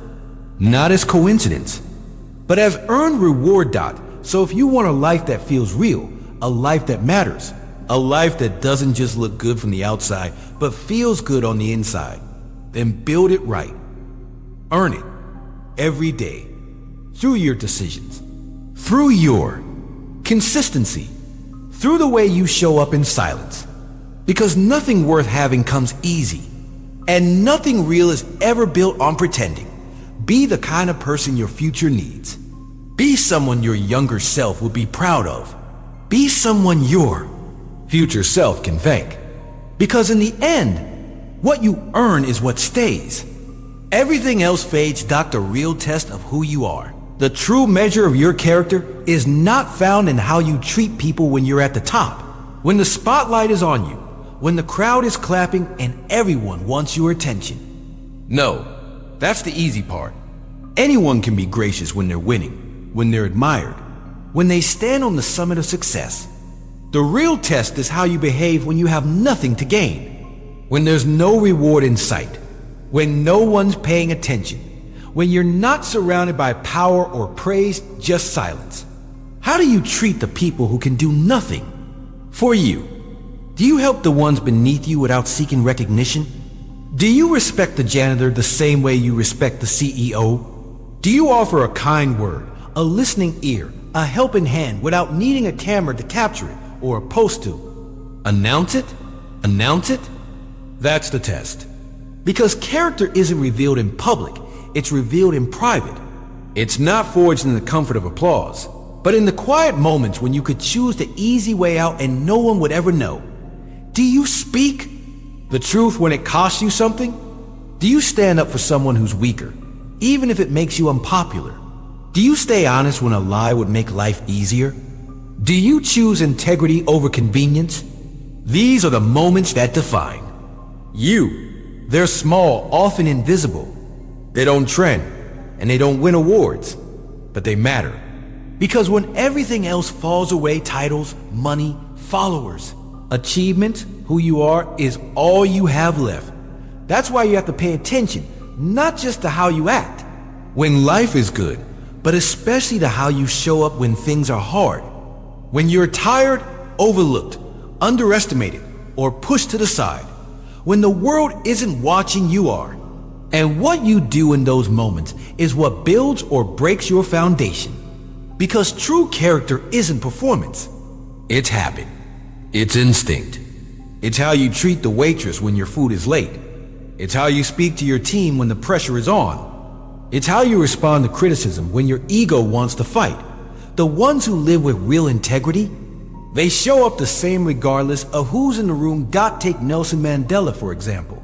not as coincidence, but as earned reward. So if you want a life that feels real, a life that matters, a life that doesn't just look good from the outside, but feels good on the inside, then build it right. Earn it every day, through your decisions, through your consistency, through the way you show up in silence. Because nothing worth having comes easy, and nothing real is ever built on pretending. Be the kind of person your future needs. Be someone your younger self would be proud of. Be someone your future self can thank. Because in the end, what you earn is what stays. Everything else fades. The real test of who you are. The true measure of your character is not found in how you treat people when you're at the top, when the spotlight is on you, when the crowd is clapping and everyone wants your attention. No, that's the easy part. Anyone can be gracious when they're winning, when they're admired, when they stand on the summit of success. The real test is how you behave when you have nothing to gain, when there's no reward in sight, when no one's paying attention, when you're not surrounded by power or praise, just silence. How do you treat the people who can do nothing for you? Do you help the ones beneath you without seeking recognition? Do you respect the janitor the same way you respect the CEO? Do you offer a kind word, a listening ear, a helping hand without needing a camera to capture it or a post to announce it? Announce it? That's the test. Because character isn't revealed in public, it's revealed in private. It's not forged in the comfort of applause. But in the quiet moments when you could choose the easy way out and no one would ever know, do you speak the truth when it costs you something? Do you stand up for someone who's weaker, even if it makes you unpopular? Do you stay honest when a lie would make life easier? Do you choose integrity over convenience? These are the moments that define you. They're small, often invisible. They don't trend, and they don't win awards, but they matter. Because when everything else falls away, titles, money, followers, achievement, who you are, is all you have left. That's why you have to pay attention, not just to how you act when life is good, but especially to how you show up when things are hard. When you're tired, overlooked, underestimated, or pushed to the side. When the world isn't watching, you are. And what you do in those moments is what builds or breaks your foundation. Because true character isn't performance. It's habit. It's instinct. It's how you treat the waitress when your food is late. It's how you speak to your team when the pressure is on. It's how you respond to criticism when your ego wants to fight. The ones who live with real integrity, they show up the same regardless of who's in the room. Take Nelson Mandela, for example.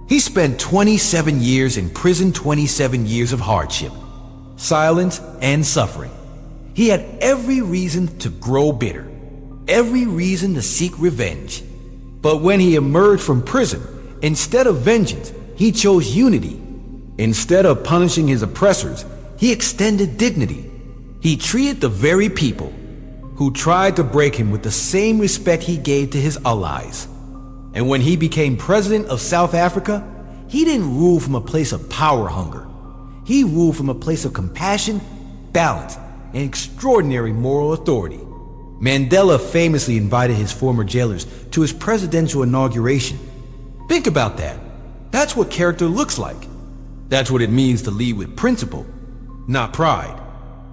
He spent 27 years in prison, 27 years of hardship, silence, and suffering. He had every reason to grow bitter, every reason to seek revenge. But when he emerged from prison, instead of vengeance, he chose unity. Instead of punishing his oppressors, he extended dignity. He treated the very people who tried to break him with the same respect he gave to his allies. And when he became president of South Africa, he didn't rule from a place of power hunger. He ruled from a place of compassion, balance, and extraordinary moral authority. Mandela famously invited his former jailers to his presidential inauguration. Think about that. That's what character looks like. That's what it means to lead with principle, not pride.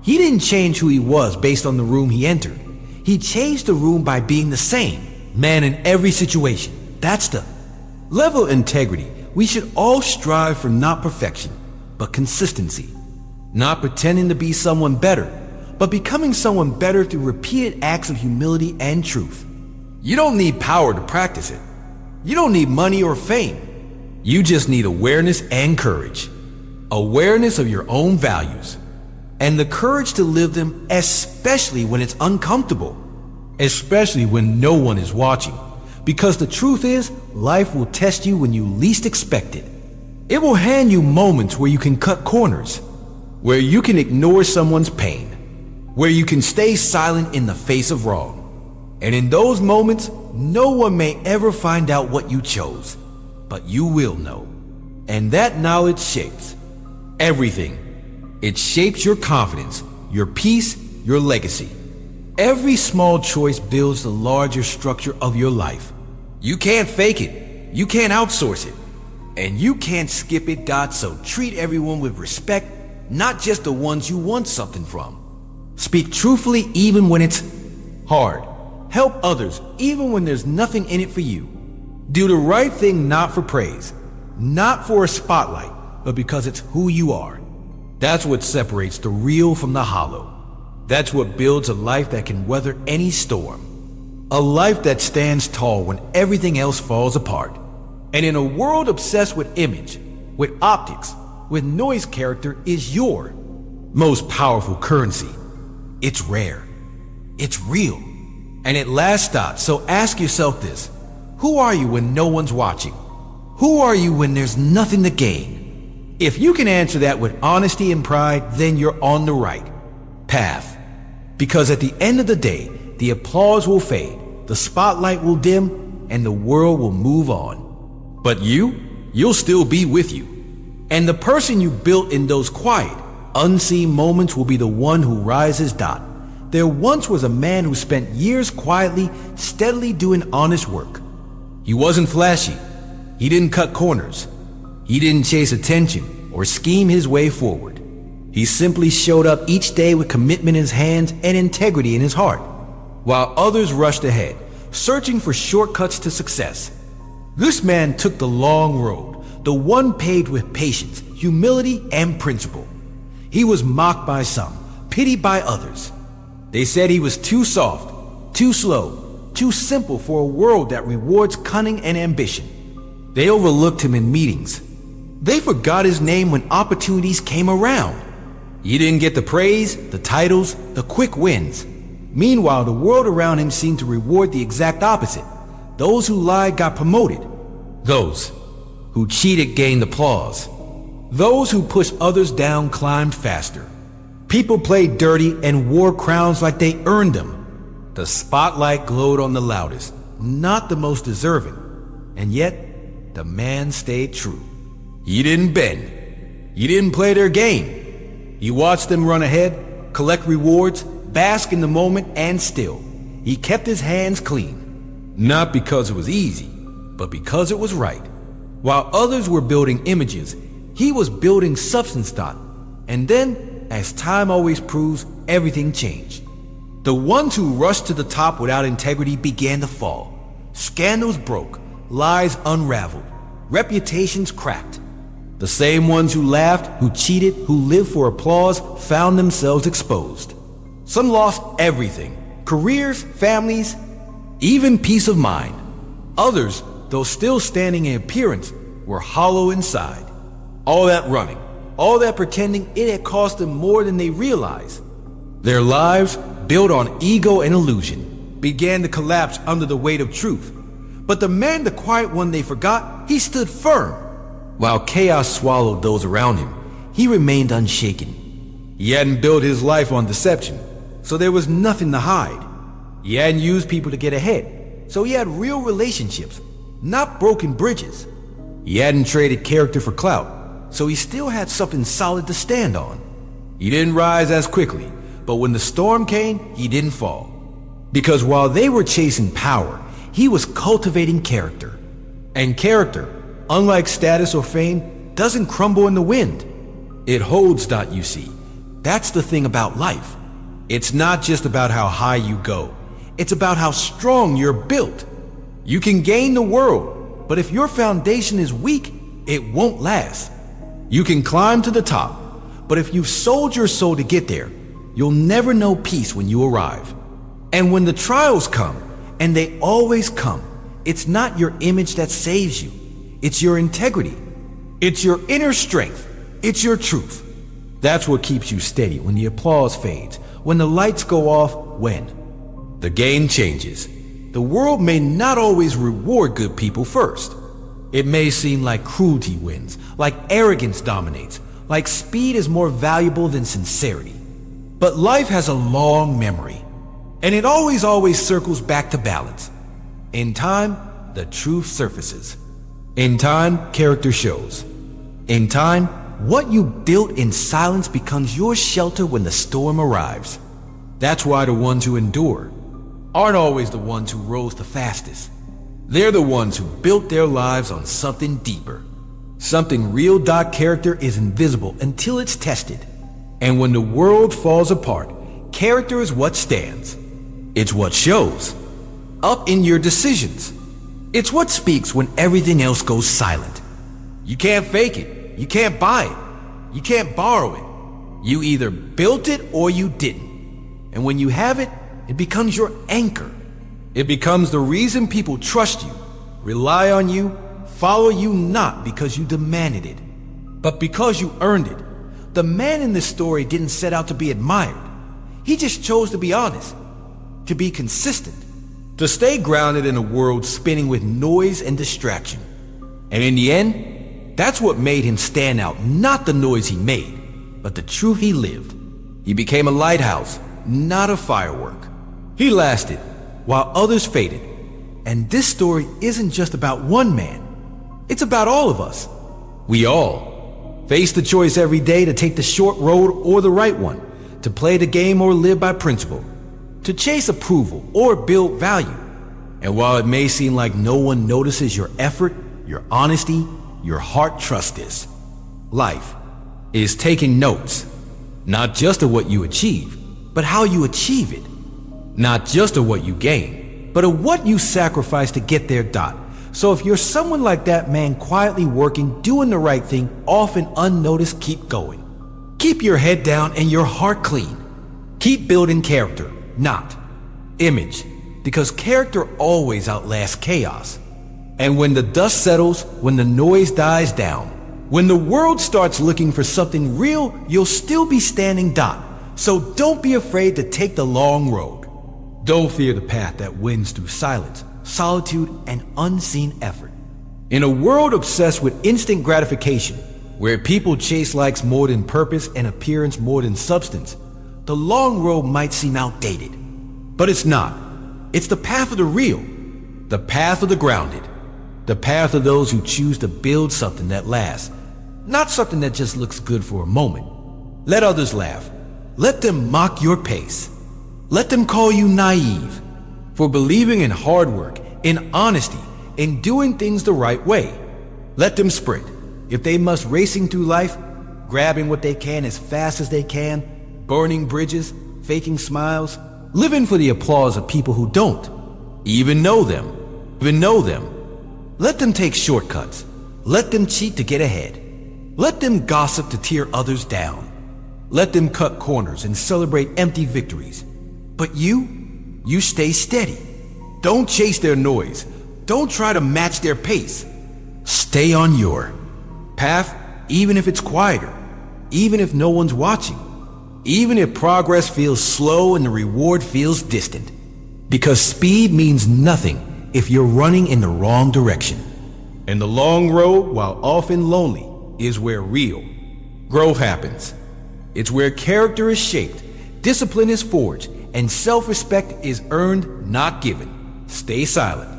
He didn't change who he was based on the room he entered. He changed the room by being the same man in every situation. That's the level of integrity we should all strive for, not perfection, but consistency. Not pretending to be someone better, but becoming someone better through repeated acts of humility and truth. You don't need power to practice it. You don't need money or fame. You just need awareness and courage. Awareness of your own values. And the courage to live them, especially when it's uncomfortable. Especially when no one is watching. Because the truth is, life will test you when you least expect it. It will hand you moments where you can cut corners, where you can ignore someone's pain, where you can stay silent in the face of wrong. And in those moments, no one may ever find out what you chose, but you will know. And that knowledge shapes everything. It shapes your confidence, your peace, your legacy. Every small choice builds the larger structure of your life. You can't fake it. You can't outsource it. And you can't skip it, so treat everyone with respect, not just the ones you want something from. Speak truthfully even when it's hard. Help others even when there's nothing in it for you. Do the right thing not for praise, not for a spotlight, but because it's who you are. That's what separates the real from the hollow. That's what builds a life that can weather any storm. A life that stands tall when everything else falls apart. And in a world obsessed with image, with optics, with noise, character is your most powerful currency. It's rare. It's real. And it lasts out. So ask yourself this. Who are you when no one's watching? Who are you when there's nothing to gain? If you can answer that with honesty and pride, then you're on the right path. Because at the end of the day, the applause will fade, the spotlight will dim, and the world will move on. But you'll still be with you. And the person you built in those quiet, unseen moments will be the one who rises. There once was a man who spent years quietly, steadily doing honest work. He wasn't flashy. He didn't cut corners. He didn't chase attention or scheme his way forward. He simply showed up each day with commitment in his hands and integrity in his heart, while others rushed ahead, searching for shortcuts to success. This man took the long road, the one paved with patience, humility, and principle. He was mocked by some, pitied by others. They said he was too soft, too slow, too simple for a world that rewards cunning and ambition. They overlooked him in meetings. They forgot his name when opportunities came around. He didn't get the praise, the titles, the quick wins. Meanwhile, the world around him seemed to reward the exact opposite. Those who lied got promoted. Those who cheated gained applause. Those who pushed others down climbed faster. People played dirty and wore crowns like they earned them. The spotlight glowed on the loudest, not the most deserving. And yet, the man stayed true. He didn't bend. He didn't play their game. He watched them run ahead, collect rewards, bask in the moment, and still, he kept his hands clean. Not because it was easy, but because it was right. While others were building images, he was building substance. And then, as time always proves, everything changed. The ones who rushed to the top without integrity began to fall. Scandals broke, lies unraveled, reputations cracked. The same ones who laughed, who cheated, who lived for applause, found themselves exposed. Some lost everything: careers, families, even peace of mind. Others, though still standing in appearance, were hollow inside. All that running, all that pretending, it had cost them more than they realized. Their lives, built on ego and illusion, began to collapse under the weight of truth. But the man, the quiet one they forgot, he stood firm. While chaos swallowed those around him, he remained unshaken. He hadn't built his life on deception, so there was nothing to hide. He hadn't used people to get ahead, so he had real relationships, not broken bridges. He hadn't traded character for clout, so he still had something solid to stand on. He didn't rise as quickly, but when the storm came, he didn't fall. Because while they were chasing power, he was cultivating character. And character, unlike status or fame, doesn't crumble in the wind. It holds, you see. That's the thing about life. It's not just about how high you go. It's about how strong you're built. You can gain the world, but if your foundation is weak, it won't last. You can climb to the top, but if you've sold your soul to get there, you'll never know peace when you arrive. And when the trials come, and they always come, it's not your image that saves you. It's your integrity. It's your inner strength. It's your truth. That's what keeps you steady when the applause fades, when the lights go off, when the game changes. The world may not always reward good people first. It may seem like cruelty wins, like arrogance dominates, like speed is more valuable than sincerity. But life has a long memory, and it always circles back to balance. In time, the truth surfaces. In time, character shows. In time, what you built in silence becomes your shelter when the storm arrives. That's why the ones who endure aren't always the ones who rose the fastest. They're the ones who built their lives on something deeper. Something real. Character is invisible until it's tested. And when the world falls apart, character is what stands. It's what shows up in your decisions. It's what speaks when everything else goes silent. You can't fake it. You can't buy it. You can't borrow it. You either built it or you didn't. And when you have it, it becomes your anchor. It becomes the reason people trust you, rely on you, follow you, not because you demanded it, but because you earned it. The man in this story didn't set out to be admired. He just chose to be honest, to be consistent, to stay grounded in a world spinning with noise and distraction. And in the end, that's what made him stand out, not the noise he made, but the truth he lived. He became a lighthouse, not a firework. He lasted while others faded. And this story isn't just about one man. It's about all of us. We all face the choice every day to take the short road or the right one, to play the game or live by principle, to chase approval or build value. And while it may seem like no one notices your effort, your honesty, your heart, trust this. Life is taking notes, not just of what you achieve, but how you achieve it. Not just of what you gain, but of what you sacrifice to get there. So if you're someone like that man, quietly working, doing the right thing, often unnoticed, keep going. Keep your head down and your heart clean. Keep building character, not image, because character always outlasts chaos. And when the dust settles, when the noise dies down, when the world starts looking for something real, you'll still be standing. So don't be afraid to take the long road. Don't fear the path that wins through silence, solitude, and unseen effort. In a world obsessed with instant gratification, where people chase likes more than purpose and appearance more than substance, the long road might seem outdated. But it's not. It's the path of the real, the path of the grounded, the path of those who choose to build something that lasts, not something that just looks good for a moment. Let others laugh. Let them mock your pace. Let them call you naive for believing in hard work, in honesty, in doing things the right way. Let them sprint. If they must, racing through life, grabbing what they can as fast as they can, burning bridges, faking smiles, living for the applause of people who don't even know them. Let them take shortcuts. Let them cheat to get ahead. Let them gossip to tear others down. Let them cut corners and celebrate empty victories. But you stay steady. Don't chase their noise. Don't try to match their pace. Stay on your path, even if it's quieter, even if no one's watching, even if progress feels slow and the reward feels distant. Because speed means nothing if you're running in the wrong direction. And the long road, while often lonely, is where real growth happens. It's where character is shaped, discipline is forged, and self-respect is earned, not given. Stay silent.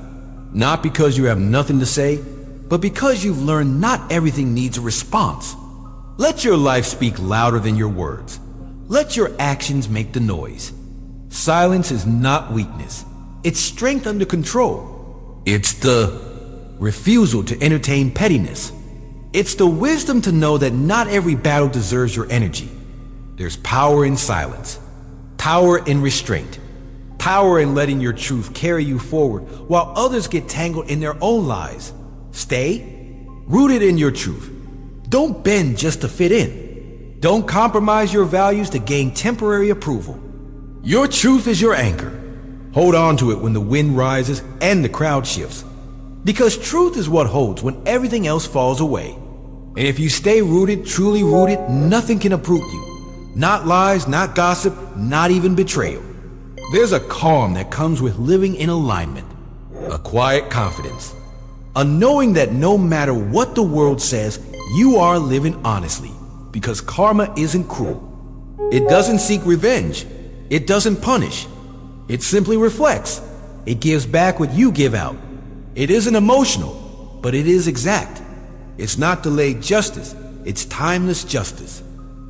Not because you have nothing to say, but because you've learned not everything needs a response. Let your life speak louder than your words. Let your actions make the noise. Silence is not weakness. It's strength under control. It's the refusal to entertain pettiness. It's the wisdom to know that not every battle deserves your energy. There's power in silence, power in restraint, power in letting your truth carry you forward while others get tangled in their own lives. Stay rooted in your truth. Don't bend just to fit in. Don't compromise your values to gain temporary approval. Your truth is your anchor. Hold on to it when the wind rises and the crowd shifts. Because truth is what holds when everything else falls away. And if you stay rooted, truly rooted, nothing can uproot you. Not lies, not gossip, not even betrayal. There's a calm that comes with living in alignment, a quiet confidence, a knowing that no matter what the world says, you are living honestly, because karma isn't cruel. It doesn't seek revenge. It doesn't punish. It simply reflects. It gives back what you give out. It isn't emotional, but it is exact. It's not delayed justice. It's timeless justice.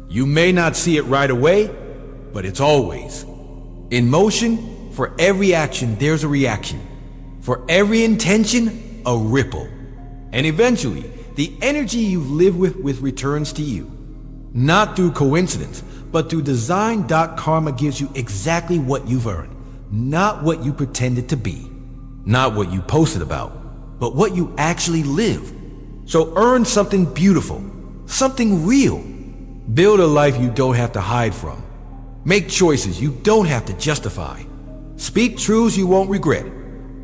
You may not see it right away, but it's always in motion. For every action, there's a reaction. For every intention, a ripple. And eventually, the energy you've lived with returns to you. Not through coincidence, but through design. Karma gives you exactly what you've earned, not what you pretended to be, not what you posted about, but what you actually live. So earn something beautiful, something real. Build a life you don't have to hide from. Make choices you don't have to justify. Speak truths you won't regret.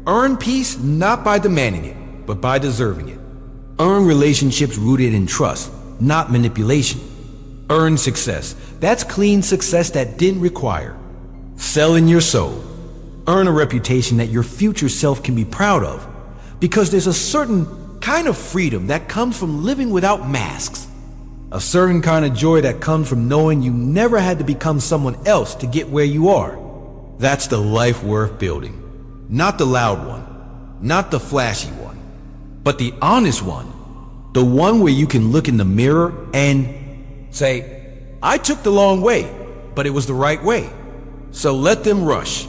Earn peace not by demanding it, but by deserving it. Earn relationships rooted in trust, not manipulation. Earn success. That's clean success that didn't require selling your soul. Earn a reputation that your future self can be proud of, because there's a certain kind of freedom that comes from living without masks. A certain kind of joy that comes from knowing you never had to become someone else to get where you are. That's the life worth building. Not the loud one, not the flashy one, but the honest one. The one where you can look in the mirror and say, I took the long way, but it was the right way. So let them rush.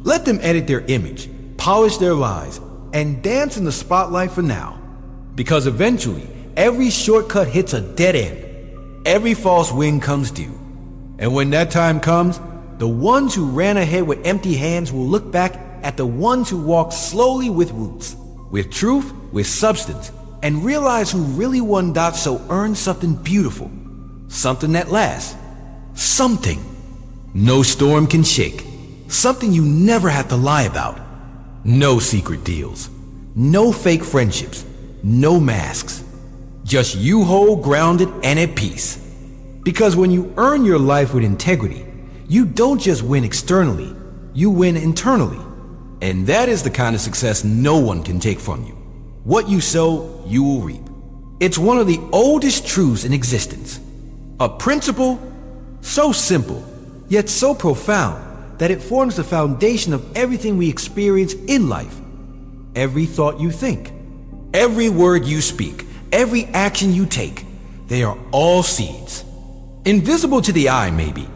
Let them edit their image, polish their lies, and dance in the spotlight for now. Because eventually, every shortcut hits a dead end. Every false win comes due. And when that time comes, the ones who ran ahead with empty hands will look back at the ones who walked slowly with roots, with truth, with substance, and realize who really won. So earn something beautiful, something that lasts, something no storm can shake. Something you never have to lie about. No secret deals. No fake friendships. No masks. Just you whole, grounded, and at peace. Because when you earn your life with integrity, you don't just win externally, you win internally. And that is the kind of success no one can take from you. What you sow, you will reap. It's one of the oldest truths in existence. A principle so simple, yet so profound that it forms the foundation of everything we experience in life. Every thought you think, every word you speak, every action you take, they are all seeds. Invisible to the eye, maybe,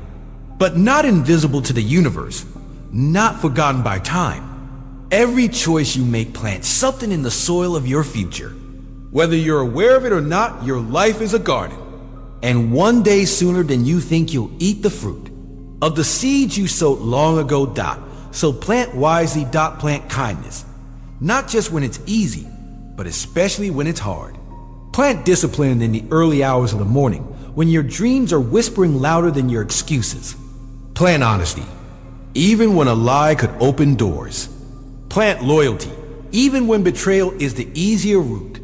but not invisible to the universe, not forgotten by time. Every choice you make plants something in the soil of your future. Whether you're aware of it or not, your life is a garden. And one day sooner than you think, you'll eat the fruit of the seeds you sowed long ago. So plant wisely. Plant kindness. Not just when it's easy, but especially when it's hard. Plant discipline in the early hours of the morning, when your dreams are whispering louder than your excuses. Plant honesty, even when a lie could open doors. Plant loyalty, even when betrayal is the easier route.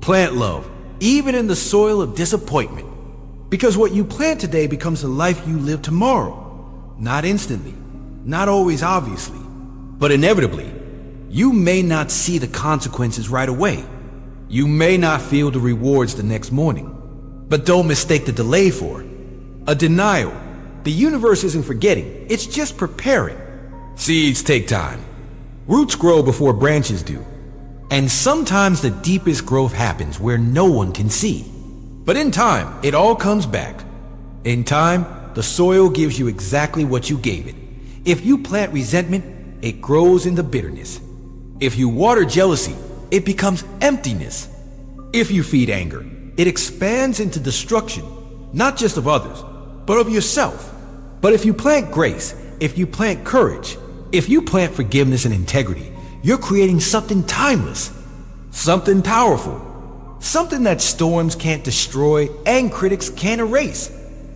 Plant love, even in the soil of disappointment. Because what you plant today becomes the life you live tomorrow. Not instantly, not always obviously, but inevitably. You may not see the consequences right away. You may not feel the rewards the next morning. But don't mistake the delay for a denial. The universe isn't forgetting, it's just preparing. Seeds take time. Roots grow before branches do. And sometimes the deepest growth happens where no one can see. But in time, it all comes back. In time, the soil gives you exactly what you gave it. If you plant resentment, it grows into bitterness. If you water jealousy, it becomes emptiness. If you feed anger, it expands into destruction, not just of others, but of yourself. But if you plant grace, if you plant courage, if you plant forgiveness and integrity, you're creating something timeless, something powerful, something that storms can't destroy and critics can't erase.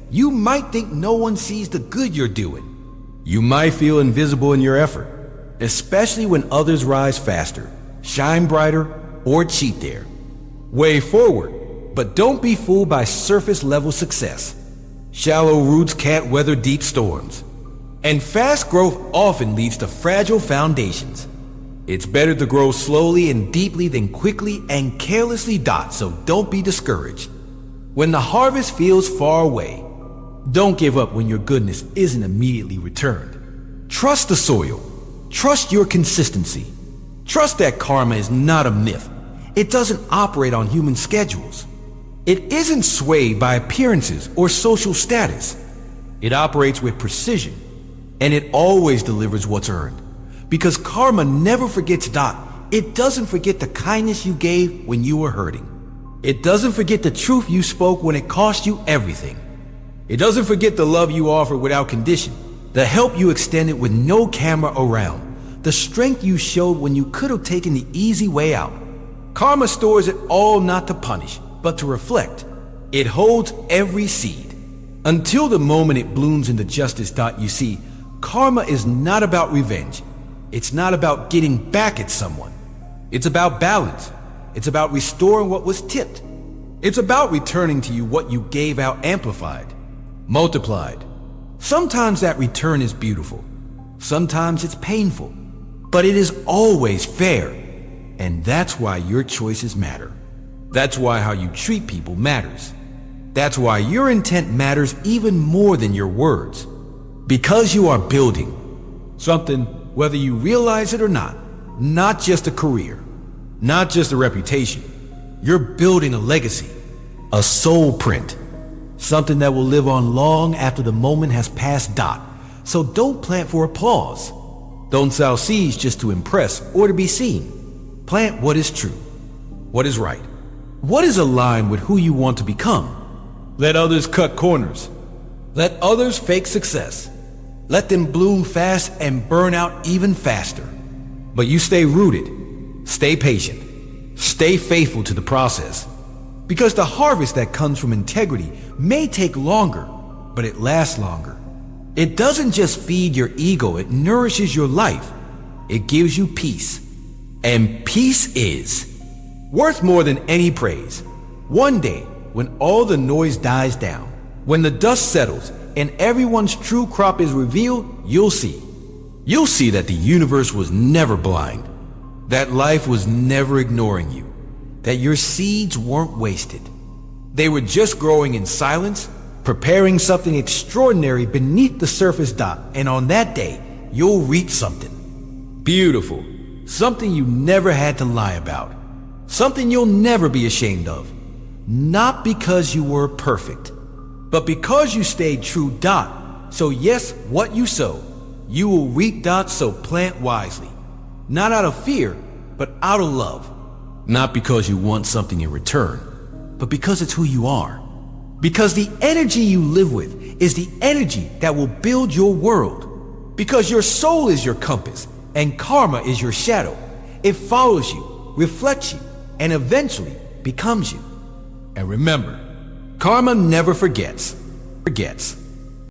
You might think no one sees the good you're doing. You might feel invisible in your effort, especially when others rise faster, shine brighter, or cheat their way forward. But don't be fooled by surface-level success. Shallow roots can't weather deep storms. And fast growth often leads to fragile foundations. It's better to grow slowly and deeply than quickly and carelessly. So don't be discouraged when the harvest feels far away. Don't give up when your goodness isn't immediately returned. Trust the soil. Trust your consistency. Trust that karma is not a myth. It doesn't operate on human schedules. It isn't swayed by appearances or social status. It operates with precision, and it always delivers what's earned. Because karma never forgets. It doesn't forget the kindness you gave when you were hurting. It doesn't forget the truth you spoke when it cost you everything. It doesn't forget the love you offered without condition, the help you extended with no camera around, the strength you showed when you could have taken the easy way out. Karma stores it all not to punish, but to reflect. It holds every seed until the moment it blooms into justice. You see, karma is not about revenge. It's not about getting back at someone. It's about balance. It's about restoring what was tipped. It's about returning to you what you gave out, amplified, multiplied. Sometimes that return is beautiful. Sometimes it's painful. But it is always fair. And that's why your choices matter. That's why how you treat people matters. That's why your intent matters even more than your words. Because you are building something, whether you realize it or not just a career, not just a reputation. You're building a legacy, a soul print, something that will live on long after the moment has passed. So don't plant for applause. Don't sow seeds just to impress or to be seen. Plant what is true, what is right, what is aligned with who you want to become. Let others cut corners. Let others fake success. Let them bloom fast and burn out even faster. But you stay rooted, stay patient, stay faithful to the process. Because the harvest that comes from integrity may take longer, but it lasts longer. It doesn't just feed your ego, it nourishes your life. It gives you peace. And peace is worth more than any praise. One day, when all the noise dies down, when the dust settles and everyone's true crop is revealed, you'll see. You'll see that the universe was never blind, that life was never ignoring you, that your seeds weren't wasted. They were just growing in silence, preparing something extraordinary beneath the surface. And on that day, you'll reap something beautiful, something you never had to lie about, something you'll never be ashamed of. Not because you were perfect, but because you stayed true. So yes, what you sow, you will reap. So plant wisely, not out of fear, but out of love. Not because you want something in return, but because it's who you are. Because the energy you live with is the energy that will build your world. Because your soul is your compass and karma is your shadow. It follows you, reflects you, and eventually becomes you. And remember, karma never forgets.